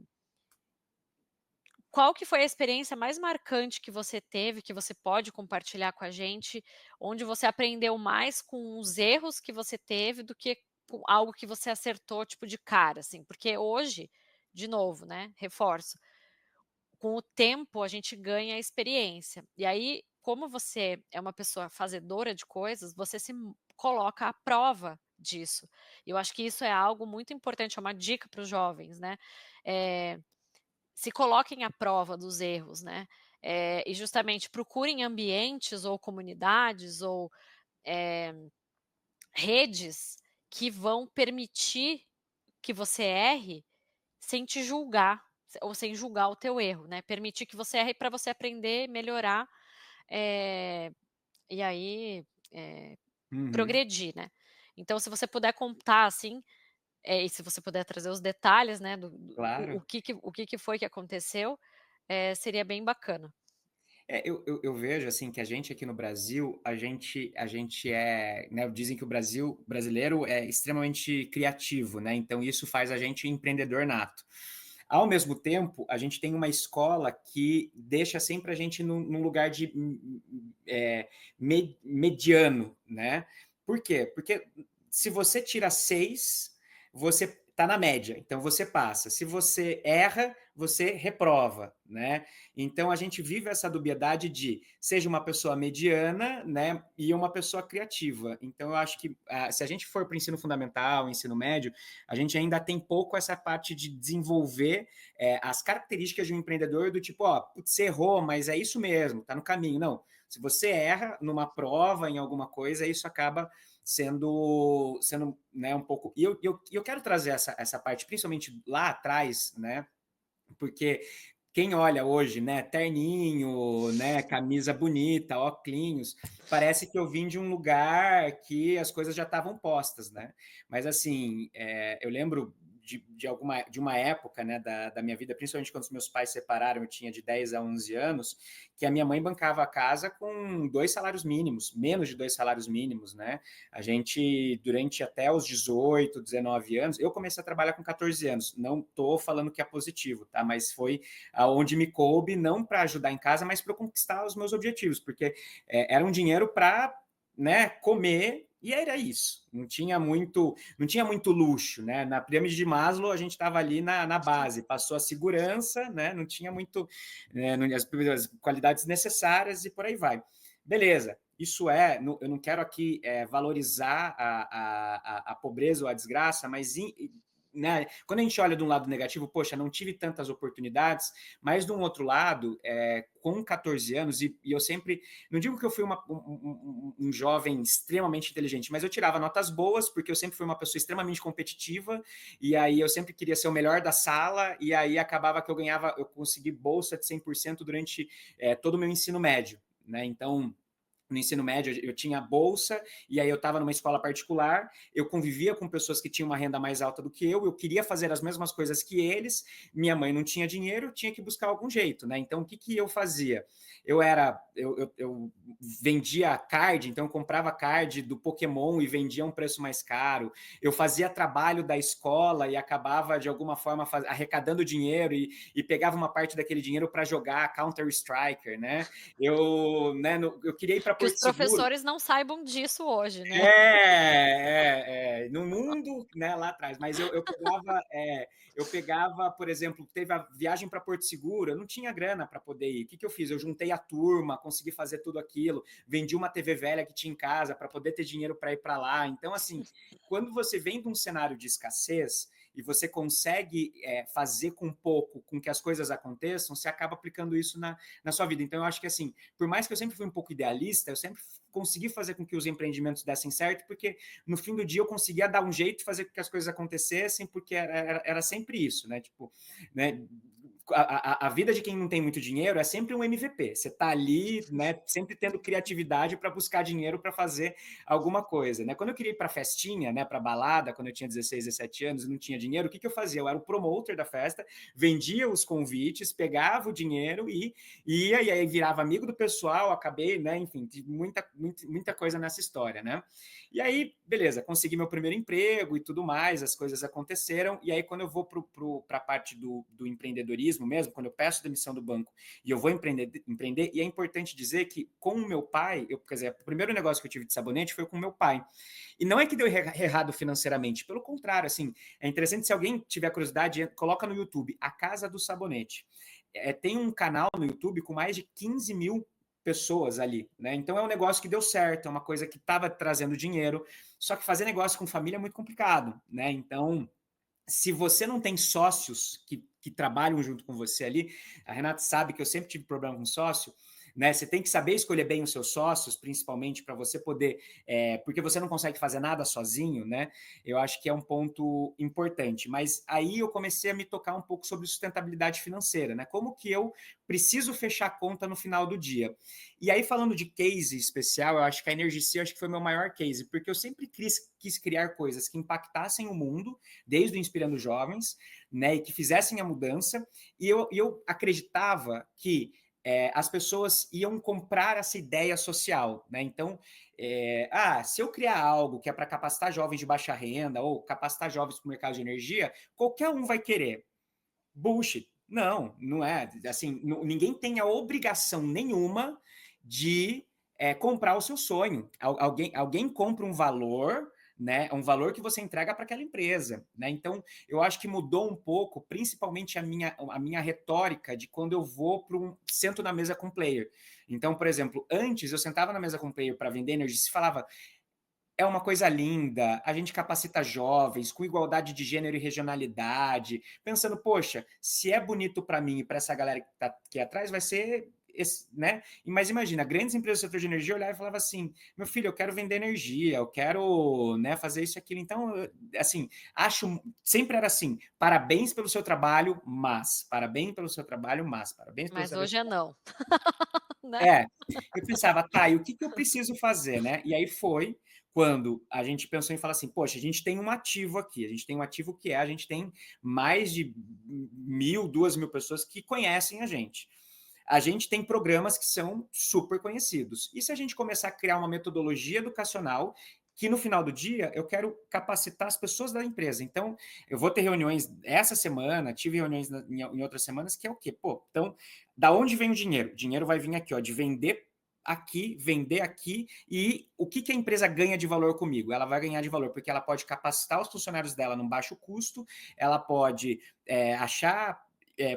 A: qual que foi a experiência mais marcante que você teve, que você pode compartilhar com a gente, onde você aprendeu mais com os erros que você teve do que com algo que você acertou, tipo, de cara, assim? Porque hoje, de novo, né, reforço, com o tempo a gente ganha experiência. E aí, como você é uma pessoa fazedora de coisas, você coloca à prova disso. Eu acho que isso é algo muito importante, é uma dica para os jovens, né, eh se coloquem à prova dos erros, né, e justamente procurem ambientes ou comunidades ou, eh, redes que vão permitir que você erre sem te julgar, ou sem julgar o teu erro, né, permitir que você erre para você aprender, melhorar, eh, e aí, eh,
B: Uhum.
A: progredir, né. Então se você puder contar, assim, e se você puder trazer os detalhes, né,
B: Claro.
A: o que que foi que aconteceu, seria bem bacana.
B: Eu vejo, assim, que a gente aqui no Brasil, a gente é, né, dizem que o brasileiro é extremamente criativo, né, então isso faz a gente empreendedor nato. Ao mesmo tempo, a gente tem uma escola que deixa sempre a gente num lugar de, mediano, né. Por quê? Porque se você tira 6, você está na média, então você passa. Se você erra, você reprova, né. Então a gente vive essa dubiedade de seja uma pessoa mediana, né, e uma pessoa criativa. Então eu acho que se a gente for para o ensino fundamental, ensino médio, a gente ainda tem pouco essa parte de desenvolver as características de um empreendedor do tipo, ó, putz, você errou, mas é isso mesmo, tá no caminho. Não, se você erra numa prova, em alguma coisa, isso acaba sendo né, um pouco. E eu quero trazer essa parte, principalmente lá atrás, né? Porque quem olha hoje, né, terninho, né, camisa bonita, óculos, parece que eu vim de um lugar que as coisas já estavam postas, né? Mas assim, eu lembro de uma época, né, da minha vida, principalmente quando os meus pais se separaram, eu tinha de 10 a 11 anos, que a minha mãe bancava a casa com 2 salários mínimos, menos de 2 salários mínimos, né? A gente, durante até os 18, 19 anos, eu comecei a trabalhar com 14 anos. Não estou falando que é positivo, tá? Mas foi aonde me coube, não para ajudar em casa, mas para conquistar os meus objetivos, porque era um dinheiro para, né, comer e era isso. Não tinha muito luxo, né? Na pirâmide de Maslow a gente estava ali na base, passou a segurança, né? Não tinha muito as qualidades necessárias e por aí vai. Beleza, isso eu não quero aqui valorizar a pobreza ou a desgraça, mas né, quando a gente olha de um lado negativo, poxa, não tive tantas oportunidades, mas de um outro lado, com 14 anos, e eu sempre, não digo que eu fui um jovem extremamente inteligente, mas eu tirava notas boas, porque eu sempre fui uma pessoa extremamente competitiva, e aí eu sempre queria ser o melhor da sala, e aí acabava que eu consegui bolsa de 100% durante todo o meu ensino médio, né, então no ensino médio eu tinha bolsa e aí eu estava numa escola particular, eu convivia com pessoas que tinham uma renda mais alta do que eu queria fazer as mesmas coisas que eles, minha mãe não tinha dinheiro, eu tinha que buscar algum jeito, né? Então o que que eu fazia? Eu vendia card, então eu comprava card do Pokémon e vendia a um preço mais caro, eu fazia trabalho da escola e acabava de alguma forma arrecadando dinheiro e pegava uma parte daquele dinheiro para jogar Counter Striker, né? Eu queria ir para
A: Que os
B: Porto Seguro.
A: professores não saibam disso hoje, né.
B: No mundo, né, lá atrás. Mas eu pegava, por exemplo, teve a viagem para Porto Seguro, eu não tinha grana para poder ir. O que que eu fiz? Eu juntei a turma, consegui fazer tudo aquilo, vendi uma TV velha que tinha em casa para poder ter dinheiro para ir para lá. Então, assim, quando você vem de um cenário de escassez e você consegue fazer com pouco com que as coisas aconteçam, você acaba aplicando isso na sua vida. Então, eu acho que, assim, por mais que eu sempre fui um pouco idealista, eu sempre consegui fazer com que os empreendimentos dessem certo, porque no fim do dia eu conseguia dar um jeito de fazer com que as coisas acontecessem, porque era sempre isso, né? Tipo, né? a vida de quem não tem muito dinheiro é sempre um MVP. Você está ali, né, sempre tendo criatividade para buscar dinheiro para fazer alguma coisa, né? Quando eu queria ir para festinha, né, para balada, quando eu tinha 16, 17 anos e não tinha dinheiro, o que eu fazia? Eu era o promoter da festa, vendia os convites, pegava o dinheiro e ia, e aí virava amigo do pessoal, acabei, né, enfim, muita coisa nessa história, né? E aí, beleza, consegui meu primeiro emprego e tudo mais, as coisas aconteceram, e aí quando eu vou para a parte do empreendedorismo mesmo, quando eu peço demissão do banco e eu vou empreender, e é importante dizer que com o meu pai, quer dizer, o primeiro negócio que eu tive de sabonete foi com o meu pai. E não é que deu errado financeiramente, pelo contrário, assim, é interessante, se alguém tiver curiosidade, coloca no YouTube, A Casa do Sabonete. Tem um canal no YouTube com mais de 15 mil pessoas ali, né? Então é um negócio que deu certo, é uma coisa que estava trazendo dinheiro, só que fazer negócio com família é muito complicado, né? Então, se você não tem sócios que trabalham junto com você ali, a Renata sabe que eu sempre tive problema com sócio, né? Você tem que saber escolher bem os seus sócios, principalmente para você poder, porque você não consegue fazer nada sozinho, né? Eu acho que é um ponto importante. Mas aí eu comecei a me tocar um pouco sobre sustentabilidade financeira, né? Como que eu preciso fechar a conta no final do dia? E aí, falando de case especial, eu acho que a Energici, eu acho que foi o meu maior case, porque eu sempre quis criar coisas que impactassem o mundo, desde o Inspirando Jovens, né, e que fizessem a mudança, e eu acreditava que as pessoas iam comprar essa ideia social, né? Então, se eu criar algo que é para capacitar jovens de baixa renda ou capacitar jovens para o mercado de energia, qualquer um vai querer. Bullshit. Não, não é. Assim, ninguém tem a obrigação nenhuma de comprar o seu sonho. Alguém compra um valor, né? Um valor que você entrega para aquela empresa, né? Então, eu acho que mudou um pouco, principalmente a minha retórica de quando eu vou para sento na mesa com o player. Então, por exemplo, antes eu sentava na mesa com o player para vender energia e falava: é uma coisa linda, a gente capacita jovens com igualdade de gênero e regionalidade, pensando, poxa, se é bonito para mim e para essa galera que está aqui atrás, vai ser né? Mas imagina, grandes empresas do setor de energia olhavam e falavam assim: meu filho, eu quero vender energia, eu quero, né, fazer isso e aquilo. Então, assim, sempre era assim: parabéns pelo seu trabalho, parabéns pelo seu trabalho, parabéns pelo
A: Mas
B: seu
A: hoje é não, né?
B: é, eu pensava, tá, e o que eu preciso fazer, né? E aí foi quando a gente pensou em falar assim, poxa, a gente tem um ativo aqui, a gente tem um ativo que a gente tem mais de 1.000, 2.000 pessoas que conhecem a gente. A gente tem programas que são super conhecidos. E se a gente começar a criar uma metodologia educacional que no final do dia eu quero capacitar as pessoas da empresa. Então, eu vou ter reuniões essa semana, tive reuniões em outras semanas, que é o quê? Pô, então, da onde vem o dinheiro? O dinheiro vai vir aqui, ó, de vender aqui, e o que a empresa ganha de valor comigo? Ela vai ganhar de valor porque ela pode capacitar os funcionários dela num baixo custo, ela pode achar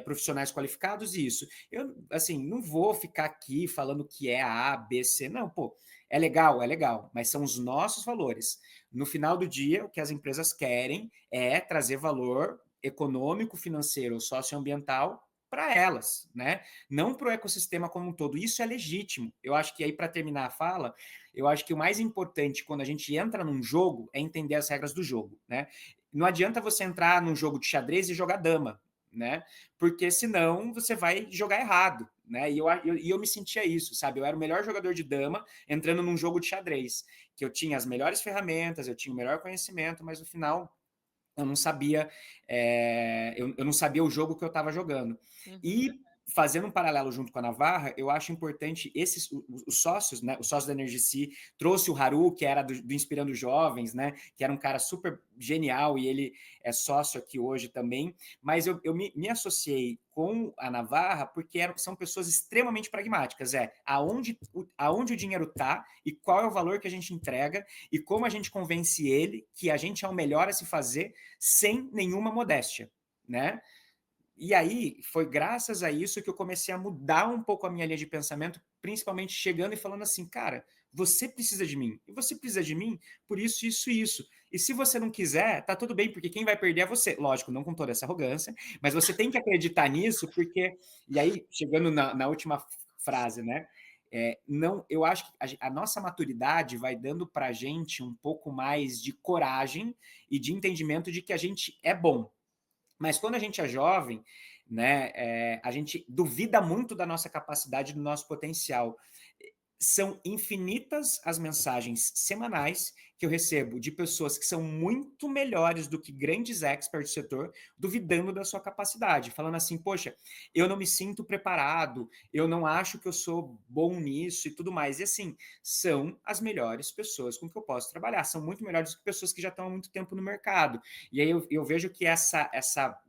B: profissionais qualificados e isso. Eu, assim, não vou ficar aqui falando que é A, B, C. Não, pô, é legal, mas são os nossos valores. No final do dia, o que as empresas querem é trazer valor econômico, financeiro, socioambiental para elas, né? Não para o ecossistema como um todo. Isso é legítimo. Eu acho que aí, para terminar a fala, eu acho que o mais importante quando a gente entra num jogo é entender as regras do jogo, né? Não adianta você entrar num jogo de xadrez e jogar dama, né? Porque senão você vai jogar errado, né? E eu me sentia isso, sabe? Eu era o melhor jogador de dama entrando num jogo de xadrez, que eu tinha as melhores ferramentas, eu tinha o melhor conhecimento, mas no final eu não sabia, eu não sabia o jogo que eu estava jogando.
A: Uhum.
B: E fazendo um paralelo junto com a Navarra, eu acho importante os sócios, né? O sócio da Energici trouxe o Haru, que era do Inspirando Jovens, né? Que era um cara super genial e ele é sócio aqui hoje também. Mas eu me associei com a Navarra porque são pessoas extremamente pragmáticas. Aonde o dinheiro está e qual é o valor que a gente entrega e como a gente convence ele que a gente é o melhor a se fazer sem nenhuma modéstia, né? E aí, foi graças a isso que eu comecei a mudar um pouco a minha linha de pensamento, principalmente chegando e falando assim, cara, você precisa de mim. E você precisa de mim por isso, isso e isso. E se você não quiser, tá tudo bem, porque quem vai perder é você. Lógico, não com toda essa arrogância, mas você tem que acreditar nisso, porque. E aí, chegando na última frase, né? Não, eu acho que a nossa maturidade vai dando para a gente um pouco mais de coragem e de entendimento de que a gente é bom. Mas quando a gente é jovem, né? A gente duvida muito da nossa capacidade, do nosso potencial. São infinitas as mensagens semanais que eu recebo de pessoas que são muito melhores do que grandes experts do setor, duvidando da sua capacidade, falando assim: poxa, eu não me sinto preparado, eu não acho que eu sou bom nisso e tudo mais. E assim, são as melhores pessoas com que eu posso trabalhar, são muito melhores do que pessoas que já estão há muito tempo no mercado. E aí eu vejo que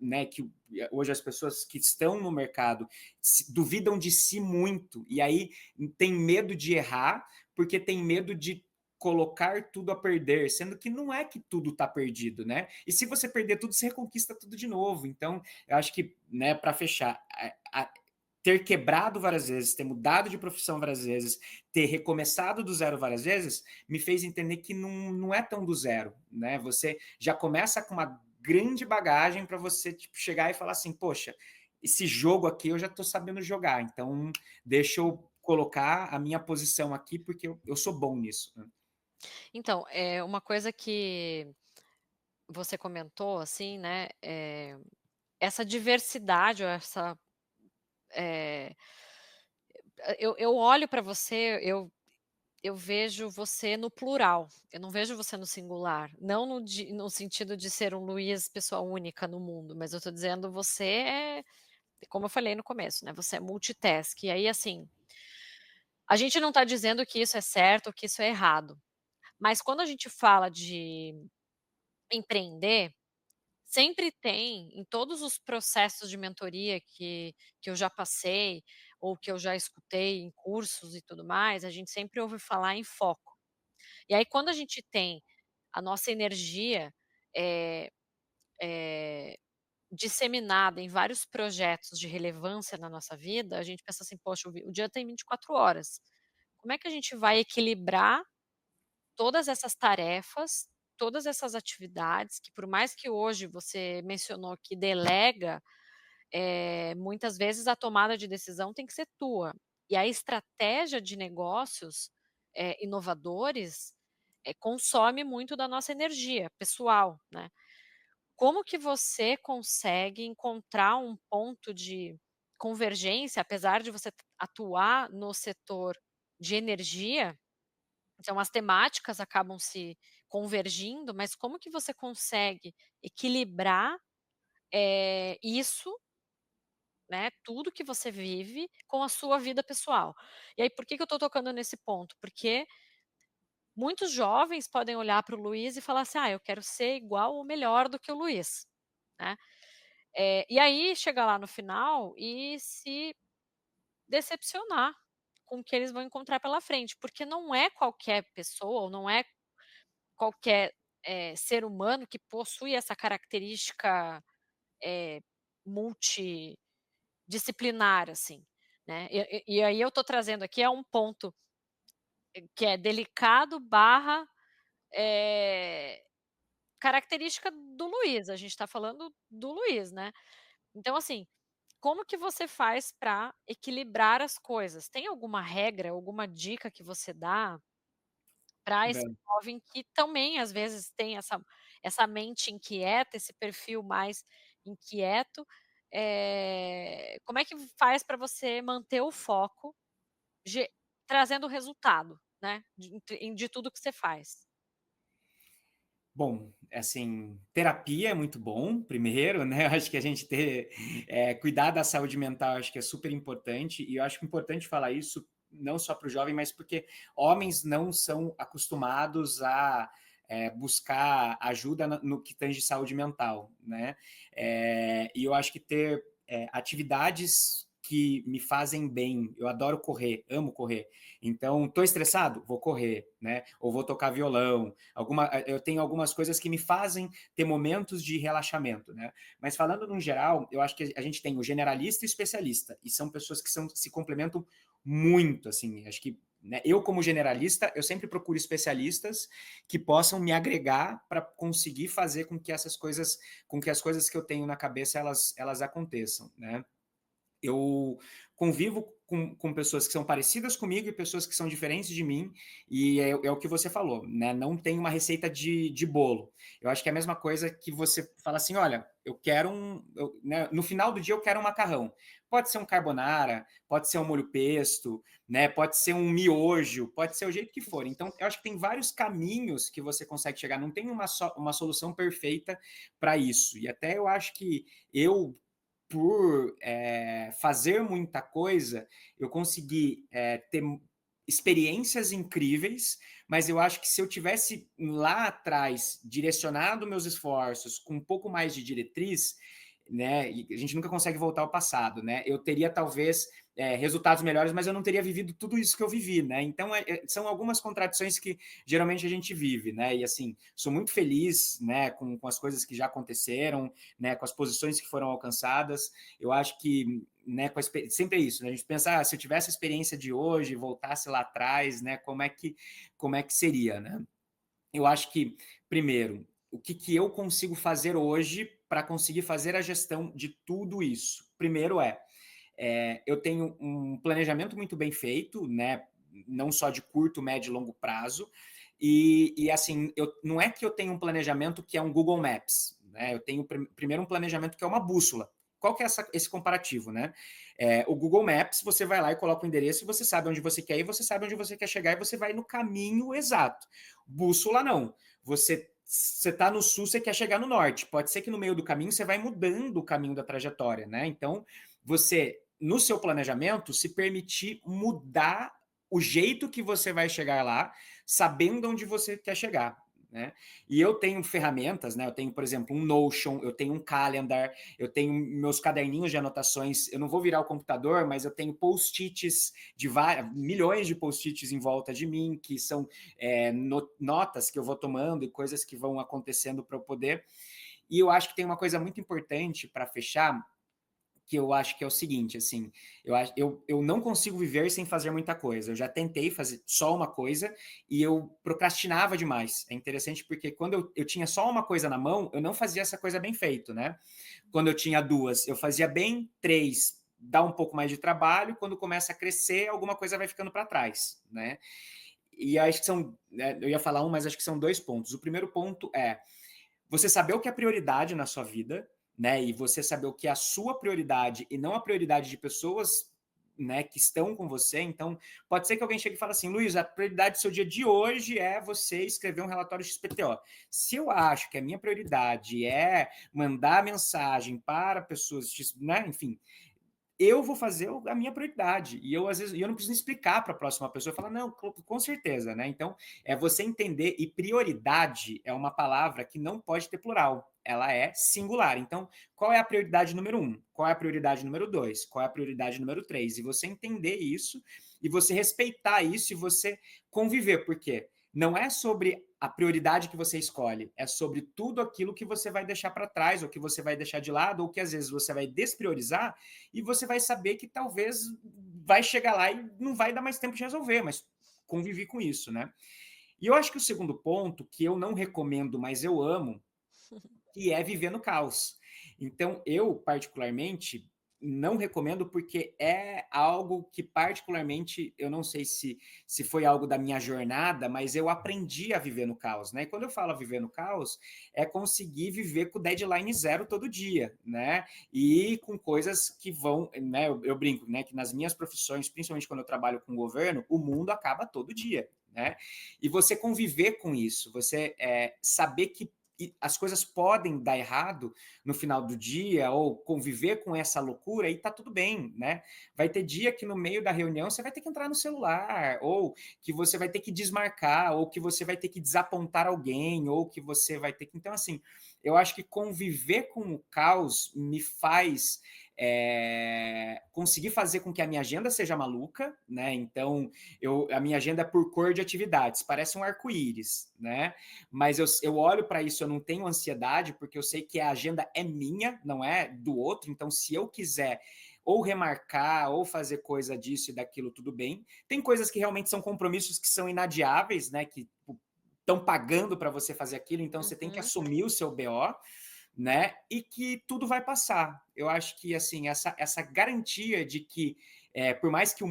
B: né, que hoje as pessoas que estão no mercado duvidam de si muito, e aí tem medo de errar, porque tem medo de colocar tudo a perder, sendo que não é que tudo está perdido, né? E se você perder tudo, você reconquista tudo de novo. Então, eu acho que, né, para fechar, ter quebrado várias vezes, ter mudado de profissão várias vezes, ter recomeçado do zero várias vezes, me fez entender que não é tão do zero, né? Você já começa com uma grande bagagem para você tipo, chegar e falar assim, poxa, esse jogo aqui eu já estou sabendo jogar, então deixa eu colocar a minha posição aqui porque eu sou bom nisso. Né?
A: Então, é uma coisa que você comentou, assim, né, essa diversidade ou essa, eh, eu olho para você, eu vejo você no plural, eu não vejo você no singular, não no sentido de ser um Luiz pessoa única no mundo, mas eu estou dizendo você como eu falei no começo, né, você é multitask, e aí, assim, a gente não está dizendo que isso é certo ou que isso é errado, mas quando a gente fala de empreender, sempre tem, em todos os processos de mentoria que eu já passei, ou que eu já escutei em cursos e tudo mais, a gente sempre ouve falar em foco. E aí quando a gente tem a nossa energia, eh eh, disseminada em vários projetos de relevância na nossa vida, a gente pensa assim: "Poxa, o dia tem 24 horas, como é que a gente vai equilibrar todas essas tarefas, todas essas atividades que por mais que hoje você mencionou que delega, muitas vezes a tomada de decisão tem que ser tua. E a estratégia de negócios, inovadores, consome muito da nossa energia pessoal, né. Como que você consegue encontrar um ponto de convergência, apesar de você atuar no setor de energia, então as temáticas acabam se convergindo, mas como que você consegue equilibrar, isso, né, tudo que você vive com a sua vida pessoal? E aí por que que eu estou tocando nesse ponto? Porque muitos jovens podem olhar para o Luiz e falar assim: "Ah, eu quero ser igual ou melhor do que o Luiz", né. E aí chega lá no final e se decepcionar com o que eles vão encontrar pela frente, porque não é qualquer pessoa ou não é qualquer, ser humano que possui essa característica, eh, multidisciplinar, assim, né. E aí eu estou trazendo aqui um ponto que é delicado barra, eh, característica do Luiz, a gente está falando do Luiz, né. Então assim, como que você faz para equilibrar as coisas? Tem alguma regra, alguma dica que você dá para esse
B: Bem,
A: jovem que também às vezes tem essa mente inquieta, esse perfil mais inquieto, como é que faz para você manter o foco, ge trazendo resultado, né, de tudo que você faz?
B: bom, assim, terapia é muito bom, primeiro, né? Eu acho que a gente ter, cuidar da saúde mental, acho que é super importante, e eu acho importante falar isso não só para o jovem, mas porque homens não são acostumados a buscar ajuda no que tange saúde mental, né? E eu acho que ter atividades que me fazem bem. Eu adoro correr, amo correr. Então, estou estressado? Vou correr, né? Ou vou tocar violão. Eu tenho algumas coisas que me fazem ter momentos de relaxamento, né? Mas falando no geral, eu acho que a gente tem o generalista e o especialista, e são pessoas que se complementam muito, assim. Acho que né, eu, como generalista, eu sempre procuro especialistas que possam me agregar para conseguir fazer com que as coisas que eu tenho na cabeça elas aconteçam, né? Eu convivo com pessoas que são parecidas comigo e pessoas que são diferentes de mim, e é o que você falou, né? Não tem uma receita de bolo. Eu acho que é a mesma coisa que você fala assim: olha, eu quero né, no final do dia eu quero um macarrão. Pode ser um carbonara, pode ser um molho pesto, né? Pode ser um miojo, pode ser o jeito que for. Então, eu acho que tem vários caminhos que você consegue chegar, não tem uma solução perfeita para isso. E até eu acho que eu, por fazer muita coisa, eu consegui ter experiências incríveis, mas eu acho que se eu tivesse lá atrás direcionado meus esforços com um pouco mais de diretriz, né, e a gente nunca consegue voltar ao passado, né, eu teria talvez resultados melhores, mas eu não teria vivido tudo isso que eu vivi, né, então são algumas contradições que geralmente a gente vive, né, e assim, sou muito feliz, né, com as coisas que já aconteceram, né, com as posições que foram alcançadas. Eu acho que, né, sempre é isso, né? A gente pensa, se eu tivesse a experiência de hoje, voltasse lá atrás, né, como é que seria, né? Eu acho que, primeiro, o que eu consigo fazer hoje para conseguir fazer a gestão de tudo isso? Primeiro eu tenho um planejamento muito bem feito, né? Não só de curto, médio e longo prazo. E assim, não é que eu tenho um planejamento que é um Google Maps, né? Eu tenho primeiro um planejamento que é uma bússola. Qual que é esse comparativo, né? O Google Maps, você vai lá e coloca o endereço e você sabe onde você quer ir, você sabe onde você quer chegar e você vai no caminho exato. Bússola não. Você está no sul, você quer chegar no norte. Pode ser que no meio do caminho você vai mudando o caminho da trajetória, né? Então, você, no seu planejamento, se permitir mudar o jeito que você vai chegar lá, sabendo onde você quer chegar. Né? E eu tenho ferramentas, né? Eu tenho, por exemplo, um Notion, eu tenho um Calendar, eu tenho meus caderninhos de anotações. Eu não vou virar o computador, mas eu tenho post-its milhões de post-its em volta de mim, que são notas que eu vou tomando e coisas que vão acontecendo para eu poder. E eu acho que tem uma coisa muito importante para fechar, que eu acho que é o seguinte, assim, eu não consigo viver sem fazer muita coisa. Eu já tentei fazer só uma coisa e eu procrastinava demais. É interessante porque quando eu tinha só uma coisa na mão, eu não fazia essa coisa bem feito, né? Quando eu tinha duas, eu fazia bem, três, dá um pouco mais de trabalho, quando começa a crescer, alguma coisa vai ficando para trás, né? E acho que eu ia falar um, mas acho que são dois pontos. O primeiro ponto é você saber o que é prioridade na sua vida, né? E você saber o que é a sua prioridade e não a prioridade de pessoas, né, que estão com você. Então, pode ser que alguém chegue e fale assim: Luiz, a prioridade do seu dia de hoje é você escrever um relatório XPTO. Se eu acho que a minha prioridade é mandar mensagem para pessoas, né, enfim, eu vou fazer a minha prioridade. E eu, às vezes, eu não preciso explicar para a próxima pessoa, falar, não, com certeza, né? Então, é você entender, e prioridade é uma palavra que não pode ter plural, ela é singular. Então, qual é a prioridade número um? Qual é a prioridade número dois? Qual é a prioridade número três? E você entender isso, e você respeitar isso, e você conviver, porque não é sobre a prioridade que você escolhe, é sobre tudo aquilo que você vai deixar para trás, ou que você vai deixar de lado, ou que às vezes você vai despriorizar, e você vai saber que talvez vai chegar lá e não vai dar mais tempo de resolver, mas convivi com isso, né? E eu acho que o segundo ponto, que eu não recomendo, mas eu amo, que é viver no caos. Então, eu, particularmente, não recomendo porque é algo que, particularmente, eu não sei se foi algo da minha jornada, mas eu aprendi a viver no caos, né? E quando eu falo viver no caos, é conseguir viver com deadline zero todo dia, né? E com coisas que vão, né? Eu brinco, né? Que nas minhas profissões, principalmente quando eu trabalho com o governo, o mundo acaba todo dia, né? E você conviver com isso, você saber que as coisas podem dar errado no final do dia, ou conviver com essa loucura, e tá tudo bem, né? Vai ter dia que no meio da reunião você vai ter que entrar no celular, ou que você vai ter que desmarcar, ou que você vai ter que desapontar alguém, ou que você vai ter que. Então, assim, eu acho que conviver com o caos me faz conseguir fazer com que a minha agenda seja maluca, né? Então, a minha agenda é por cor de atividades, parece um arco-íris, né? Mas eu olho para isso, eu não tenho ansiedade, porque eu sei que a agenda é minha, não é do outro. Então, se eu quiser ou remarcar, ou fazer coisa disso e daquilo, tudo bem. Tem coisas que realmente são compromissos que são inadiáveis, né? Que estão pagando para você fazer aquilo, então você tem que assumir o seu BO. né? E que tudo vai passar. Eu acho que assim essa garantia de que por mais que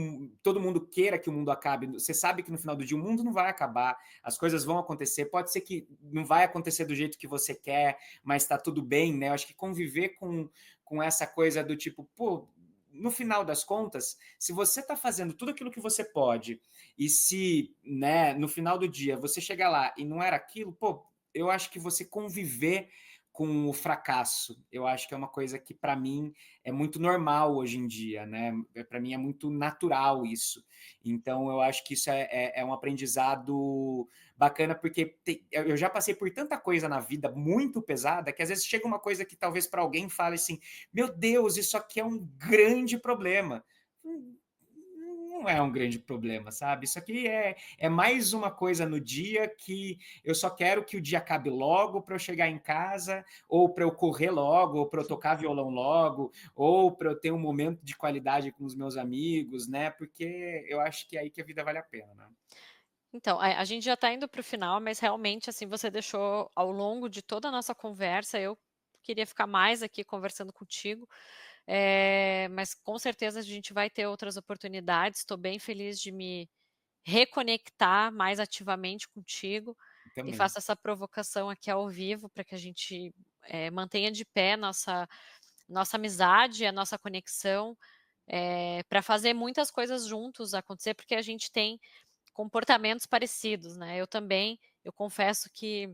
B: todo mundo queira que o mundo acabe, você sabe que no final do dia o mundo não vai acabar, as coisas vão acontecer. Pode ser que não vai acontecer do jeito que você quer, mas está tudo bem, né? Eu acho que conviver com essa coisa do tipo, pô, no final das contas, se você está fazendo tudo aquilo que você pode, e se, né, no final do dia você chegar lá e não era aquilo, pô, eu acho que você conviver com o fracasso, eu acho que é uma coisa que para mim é muito normal hoje em dia, né? Para mim é muito natural isso. Então eu acho que isso é um aprendizado bacana, porque eu já passei por tanta coisa na vida muito pesada que às vezes chega uma coisa que talvez para alguém fale assim: meu Deus, isso aqui é um grande problema. Não é um grande problema, sabe? Isso aqui é mais uma coisa no dia que eu só quero que o dia acabe logo para eu chegar em casa, ou para eu correr logo, ou para eu tocar violão logo, ou para eu ter um momento de qualidade com os meus amigos, né? Porque eu acho que é aí que a vida vale a pena, né?
A: Então, a gente já está indo para o final, mas realmente, assim, você deixou ao longo de toda a nossa conversa, eu queria ficar mais aqui conversando contigo, mas com certeza a gente vai ter outras oportunidades. Estou bem feliz de me reconectar mais ativamente contigo e
B: Também.
A: faço essa provocação aqui ao vivo para que a gente mantenha de pé nossa amizade, a nossa conexão, para fazer muitas coisas juntos acontecer, porque a gente tem comportamentos parecidos, né? Eu também, eu confesso que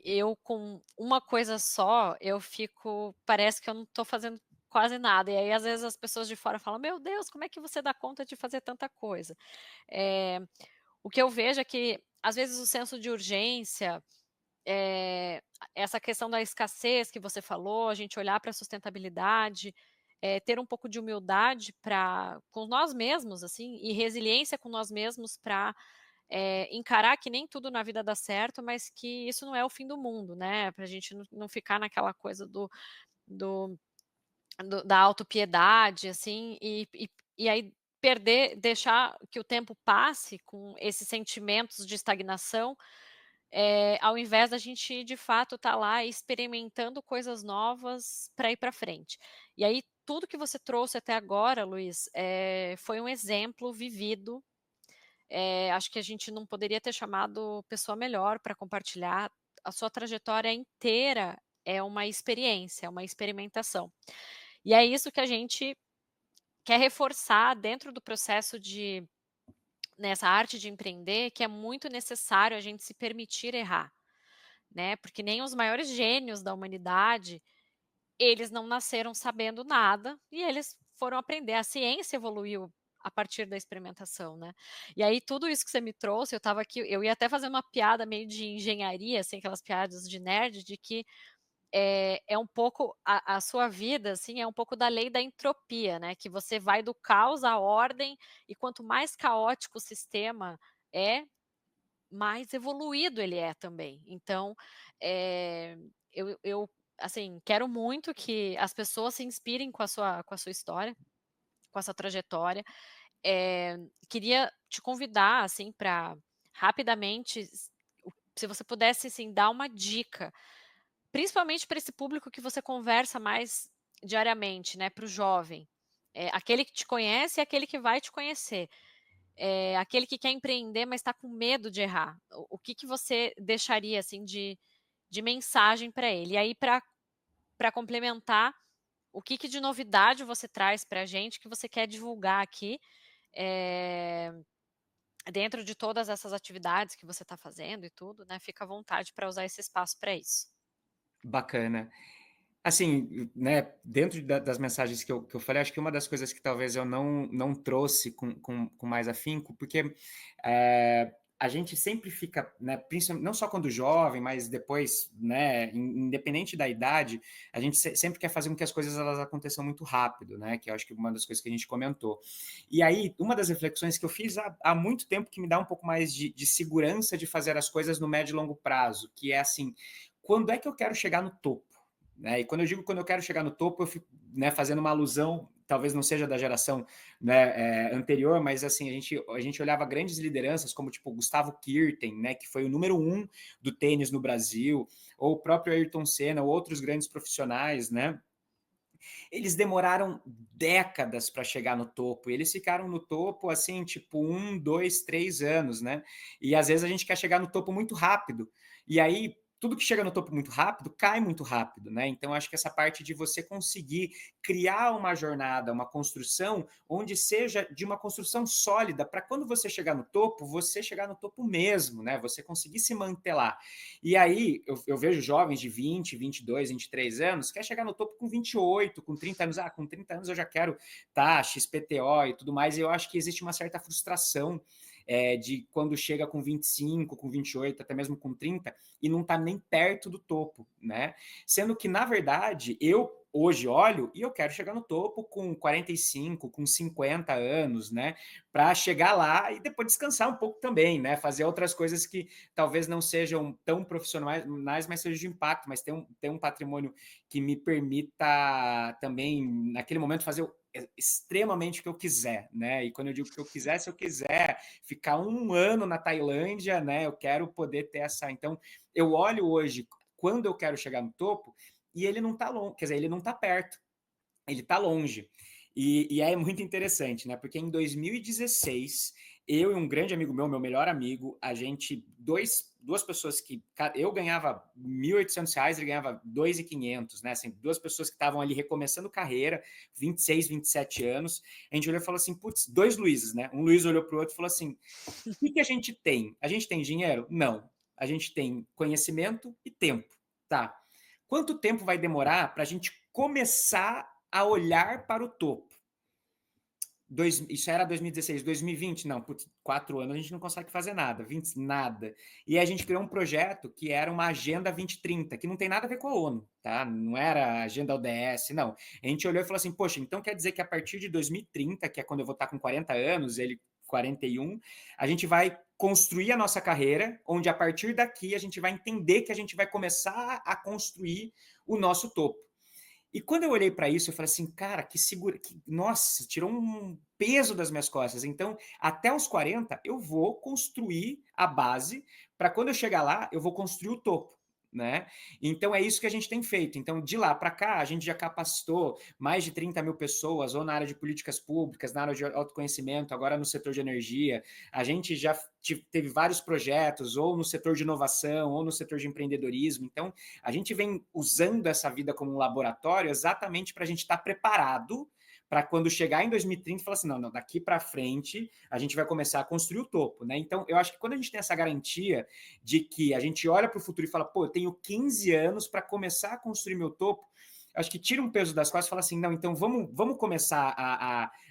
A: eu com uma coisa só, eu fico, parece que eu não estou fazendo quase nada. E aí, às vezes, as pessoas de fora falam: Meu Deus, como é que você dá conta de fazer tanta coisa? É, o que eu vejo é que, às vezes, o senso de urgência, essa questão da escassez que você falou, a gente olhar para a sustentabilidade, ter um pouco de humildade com nós mesmos, assim, e resiliência com nós mesmos para encarar que nem tudo na vida dá certo, mas que isso não é o fim do mundo, né? Para a gente não ficar naquela coisa do, da autopiedade, assim, e aí deixar que o tempo passe com esses sentimentos de estagnação, ao invés da gente de fato estar lá experimentando coisas novas para ir para frente. E aí tudo que você trouxe até agora, Luiz, foi um exemplo vivido. Acho que a gente não poderia ter chamado pessoa melhor para compartilhar. A sua trajetória inteira é uma experiência, é uma experimentação. E é isso que a gente quer reforçar dentro do processo nessa arte de empreender, que é muito necessário a gente se permitir errar, né? Porque nem os maiores gênios da humanidade, eles não nasceram sabendo nada e eles foram aprender. A ciência evoluiu a partir da experimentação, né? E aí tudo isso que você me trouxe, eu estava aqui, eu ia até fazer uma piada meio de engenharia, assim, aquelas piadas de nerd, de que é um pouco a sua vida, assim, é um pouco da lei da entropia, né? Que você vai do caos à ordem e quanto mais caótico o sistema é, mais evoluído ele é também. Então, eu assim, quero muito que as pessoas se inspirem com a sua história, com a sua trajetória. Eh, Queria te convidar, assim, para rapidamente, se você pudesse, assim, dar uma dica, principalmente para esse público que você conversa mais diariamente, né, para o jovem, aquele que te conhece e aquele que vai te conhecer. Aquele que quer empreender, mas está com medo de errar. O que que você deixaria, assim, de mensagem para ele? E aí, para complementar, o que que de novidade você traz para a gente, que você quer divulgar aqui, eh, dentro de todas essas atividades que você está fazendo e tudo, né? Fica à vontade para usar esse espaço para isso.
B: Bacana. Assim, né, dentro das mensagens que eu falei, acho que uma das coisas que talvez eu não trouxe com mais afinco, porque a gente sempre fica, né, principalmente, não só quando jovem, mas depois, né, independente da idade, a gente sempre quer fazer com que as coisas elas aconteçam muito rápido, né, que eu acho que é uma das coisas que a gente comentou. E aí, uma das reflexões que eu fiz há muito tempo que me dá um pouco mais de segurança de fazer as coisas no médio e longo prazo, que é assim, quando é que eu quero chegar no topo? Né? E quando eu digo quando eu quero chegar no topo, eu fico, né, fazendo uma alusão talvez não seja da geração, né, anterior, mas assim, a gente olhava grandes lideranças como tipo Gustavo Kuerten, né, que foi o número 1 do tênis no Brasil, ou o próprio Ayrton Senna, ou outros grandes profissionais, né? Eles demoraram décadas para chegar no topo. E eles ficaram no topo assim, tipo, 1, 2, 3 anos, né? E às vezes a gente quer chegar no topo muito rápido. E aí tudo que chega no topo muito rápido cai muito rápido, né? Então acho que essa parte de você conseguir criar uma jornada, uma construção onde seja de uma construção sólida para quando você chegar no topo, você chegar no topo mesmo, né? Você conseguir se manter lá. E aí eu vejo jovens de 20, 22, 23 anos, quer chegar no topo com 28, com 30 anos. Ah, com 30 anos eu já quero tá, XPTO e tudo mais. E eu acho que existe uma certa frustração de quando chega com 25, com 28, até mesmo com 30, e não está nem perto do topo, né? Sendo que, na verdade, eu hoje olho e eu quero chegar no topo com 45, com 50 anos, né? Para chegar lá e depois descansar um pouco também, né? Fazer outras coisas que talvez não sejam tão profissionais, mas sejam de impacto, mas ter um patrimônio que me permita também, naquele momento, fazer extremamente o que eu quiser, né? E quando eu digo o que eu quiser, se eu quiser ficar 1 ano na Tailândia, né? Eu quero poder ter essa. Então, eu olho hoje quando eu quero chegar no topo e ele não está longe, quer dizer, ele não está perto, ele está longe. E é muito interessante, né? Porque em 2016, eu e um grande amigo meu melhor amigo, a gente, duas pessoas que eu ganhava R$ 1.800, ele ganhava 2.500, né? Assim, duas pessoas que estavam ali recomeçando carreira, 26, 27 anos. A gente olhou e falou assim: putz, dois Luizes, né? Um Luiz olhou para o outro e falou assim: o que a gente tem? A gente tem dinheiro? Não. A gente tem conhecimento e tempo. Tá. Quanto tempo vai demorar para a gente começar a olhar para o topo? Isso era 2016, 2020, não, putz, 4 anos a gente não consegue fazer nada, 20, nada. E a gente criou um projeto que era uma Agenda 2030, que não tem nada a ver com a ONU, tá? Não era a Agenda ODS, não. A gente olhou e falou assim, poxa, então quer dizer que a partir de 2030, que é quando eu vou estar com 40 anos, ele 41, a gente vai construir a nossa carreira, onde a partir daqui a gente vai entender que a gente vai começar a construir o nosso topo. E quando eu olhei para isso, eu falei assim, cara, que segura, nossa, tirou um peso das minhas costas. Então, até os 40, eu vou construir a base para quando eu chegar lá, eu vou construir o topo. Né? Então é isso que a gente tem feito. Então, de lá para cá, a gente já capacitou mais de 30 mil pessoas, ou na área de políticas públicas, na área de autoconhecimento, agora no setor de energia. A gente já teve vários projetos, ou no setor de inovação, ou no setor de empreendedorismo. Então, a gente vem usando essa vida como um laboratório exatamente para a gente estar preparado para quando chegar em 2030 falar assim, não, daqui para frente a gente vai começar a construir o topo, né? Então, eu acho que quando a gente tem essa garantia de que a gente olha para o futuro e fala, pô, eu tenho 15 anos para começar a construir meu topo, acho que tira um peso das costas e fala assim, não, então vamos começar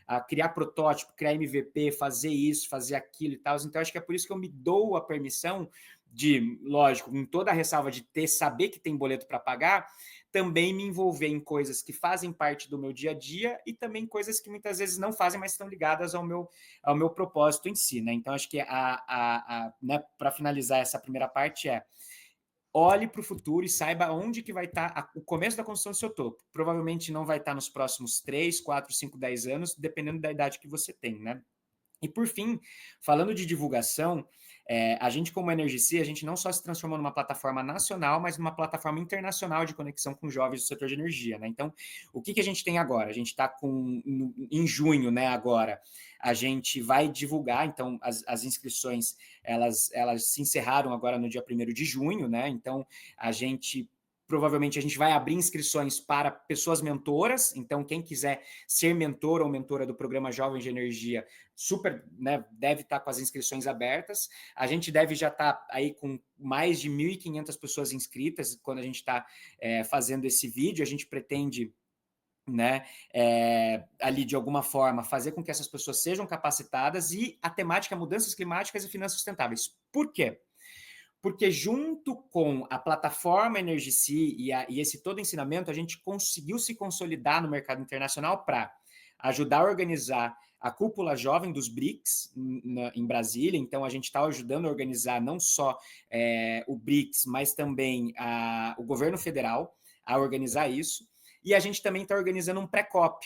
B: a criar protótipo, criar MVP, fazer isso, fazer aquilo e tal. Então, acho que é por isso que eu me dou a permissão de, lógico, com toda a ressalva de saber que tem boleto para pagar, também me envolver em coisas que fazem parte do meu dia a dia e também coisas que muitas vezes não fazem, mas estão ligadas ao meu propósito em si, né? Então, acho que né, para finalizar essa primeira parte olhe para o futuro e saiba onde que vai estar o começo da construção do seu topo. Provavelmente não vai estar nos próximos 3, 4, 5, 10 anos, dependendo da idade que você tem, né? E por fim, falando de divulgação, a gente como EnergyC, a gente não só se transformou numa plataforma nacional, mas numa plataforma internacional de conexão com jovens do setor de energia, né? Então, o que a gente tem agora? A gente está em junho, né, agora, a gente vai divulgar, então, as inscrições, elas se encerraram agora no dia 1º de junho, né? Então, provavelmente a gente vai abrir inscrições para pessoas mentoras, então quem quiser ser mentor ou mentora do programa Jovens de Energia, super, né, deve estar com as inscrições abertas. A gente deve já estar aí com mais de 1.500 pessoas inscritas quando a gente está fazendo esse vídeo. A gente pretende, né, ali de alguma forma fazer com que essas pessoas sejam capacitadas, e a temática é mudanças climáticas e finanças sustentáveis. Por quê? Porque junto com a plataforma EnergyC e esse todo ensinamento, a gente conseguiu se consolidar no mercado internacional para ajudar a organizar a cúpula jovem dos BRICS em Brasília. Então, a gente está ajudando a organizar não só o BRICS, mas também o governo federal a organizar isso. E a gente também está organizando um pré-COP,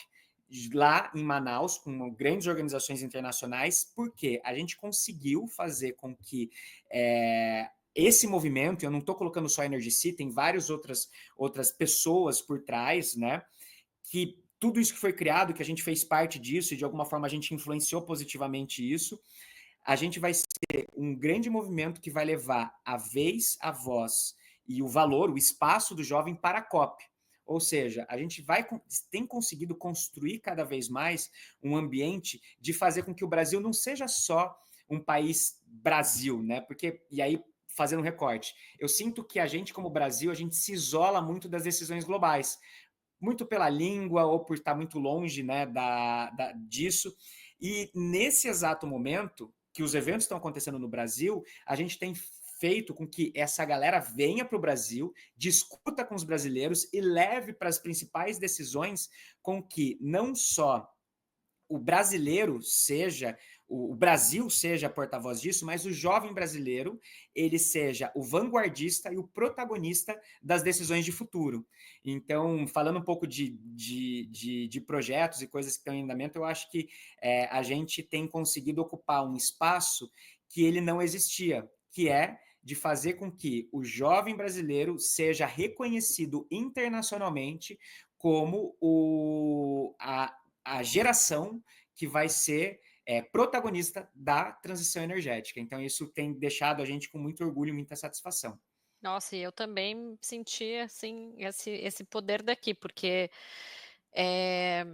B: lá em Manaus, com grandes organizações internacionais, porque a gente conseguiu fazer com que esse movimento, eu não estou colocando só a Energy City, tem várias outras pessoas por trás, né? Que tudo isso que foi criado, que a gente fez parte disso e de alguma forma a gente influenciou positivamente isso, a gente vai ser um grande movimento que vai levar a vez, a voz e o valor, o espaço do jovem para a COP. Ou seja, a gente tem conseguido construir cada vez mais um ambiente de fazer com que o Brasil não seja só um país Brasil, né? Porque, e aí, fazendo um recorte, eu sinto que a gente, como Brasil, a gente se isola muito das decisões globais, muito pela língua ou por estar muito longe, né, disso. E nesse exato momento que os eventos estão acontecendo no Brasil, a gente tem feito com que essa galera venha para o Brasil, discuta com os brasileiros e leve para as principais decisões com que não só o brasileiro seja, o Brasil seja porta-voz disso, mas o jovem brasileiro ele seja o vanguardista e o protagonista das decisões de futuro. Então, falando um pouco de projetos e coisas que estão em andamento, eu acho que a gente tem conseguido ocupar um espaço que ele não existia, que é de fazer com que o jovem brasileiro seja reconhecido internacionalmente como a geração que vai ser protagonista da transição energética. Então, isso tem deixado a gente com muito orgulho e muita satisfação.
A: Nossa, e eu também senti, assim, esse poder daqui, porque é,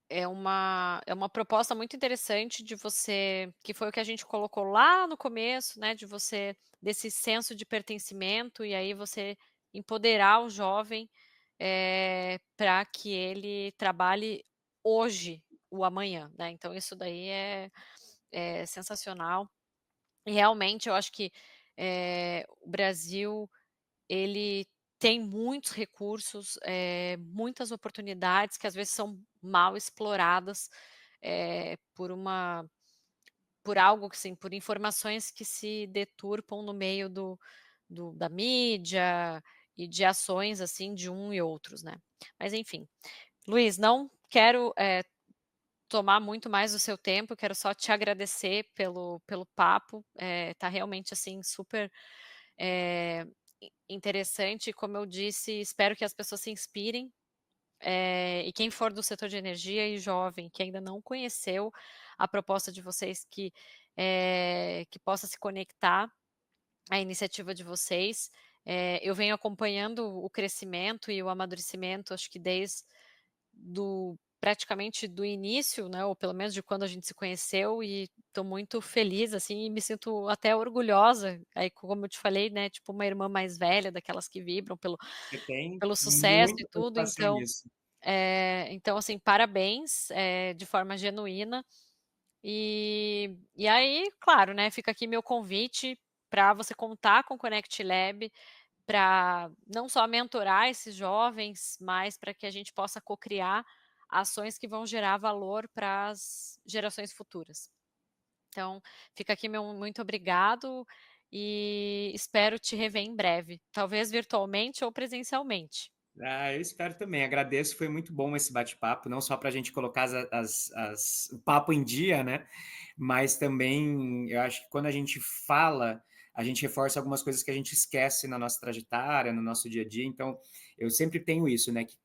A: é uma proposta muito interessante de você, que foi o que a gente colocou lá no começo, né, de você, desse senso de pertencimento, e aí você empoderar o jovem para que ele trabalhe hoje o amanhã, né? Então isso daí é sensacional. E realmente eu acho que o Brasil ele tem muitos recursos, muitas oportunidades que às vezes são mal exploradas por algo que, assim, por informações que se deturpam no meio da mídia e de ações assim de um e outros, né? Mas enfim, Luiz, não quero tomar muito mais do seu tempo, quero só te agradecer pelo papo, tá realmente assim super interessante, como eu disse, espero que as pessoas se inspirem, e quem for do setor de energia e jovem, que ainda não conheceu a proposta de vocês, que possa se conectar à iniciativa de vocês. Eu venho acompanhando o crescimento e o amadurecimento, acho que desde praticamente do início, né, ou pelo menos de quando a gente se conheceu, e estou muito feliz, assim, e me sinto até orgulhosa, aí como eu te falei, né, tipo uma irmã mais velha, daquelas que vibram
B: Você tem
A: pelo sucesso e
B: muita
A: tudo,
B: preocupação
A: então,
B: nisso.
A: então assim, parabéns, de forma genuína. E aí, claro, né, fica aqui meu convite para você contar com o Connect Lab, para não só mentorar esses jovens, mas para que a gente possa cocriar ações que vão gerar valor para as gerações futuras. Então, fica aqui meu muito obrigado e espero te rever em breve, talvez virtualmente ou presencialmente.
B: Ah, eu espero também. Agradeço, foi muito bom esse bate-papo, não só para a gente colocar o papo em dia, né? Mas também eu acho que quando a gente fala, a gente reforça algumas coisas que a gente esquece na nossa trajetória, no nosso dia a dia. Então, eu sempre tenho isso, né? Que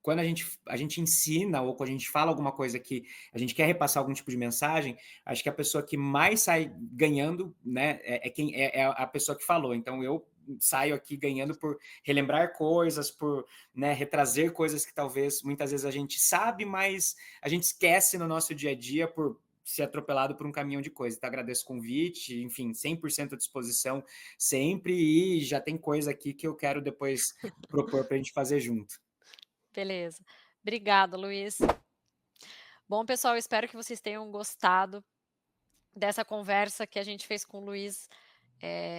B: quando a gente ensina ou quando a gente fala alguma coisa que a gente quer repassar algum tipo de mensagem, acho que a pessoa que mais sai ganhando, né, é a pessoa que falou. Então eu saio aqui ganhando por relembrar coisas, por, né, retrazer coisas que talvez muitas vezes a gente sabe, mas a gente esquece no nosso dia a dia por ser atropelado por um caminhão de coisas. Então agradeço o convite, enfim, 100% à disposição sempre, e já tem coisa aqui que eu quero depois propor para a gente fazer junto.
A: Beleza. Obrigada, Luiz. Bom, pessoal, espero que vocês tenham gostado dessa conversa que a gente fez com o Luiz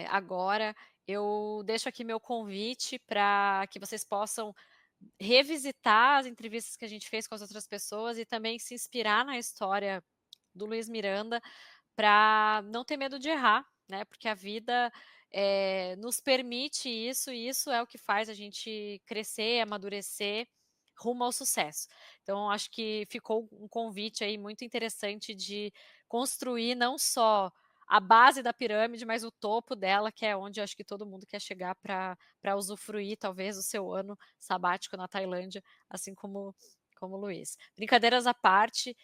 A: agora. Eu deixo aqui meu convite para que vocês possam revisitar as entrevistas que a gente fez com as outras pessoas e também se inspirar na história do Luiz Miranda, para não ter medo de errar, né? Porque a vida nos permite isso, e isso é o que faz a gente crescer, amadurecer, rumo ao sucesso. Então acho que ficou um convite aí muito interessante de construir não só a base da pirâmide, mas o topo dela, que é onde eu acho que todo mundo quer chegar para usufruir talvez o seu ano sabático na Tailândia, assim como o Luiz. Brincadeiras à parte,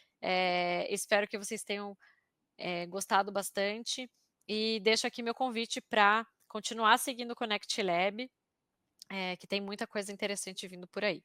A: espero que vocês tenham gostado bastante e deixo aqui meu convite para continuar seguindo o Connect Lab, que tem muita coisa interessante vindo por aí.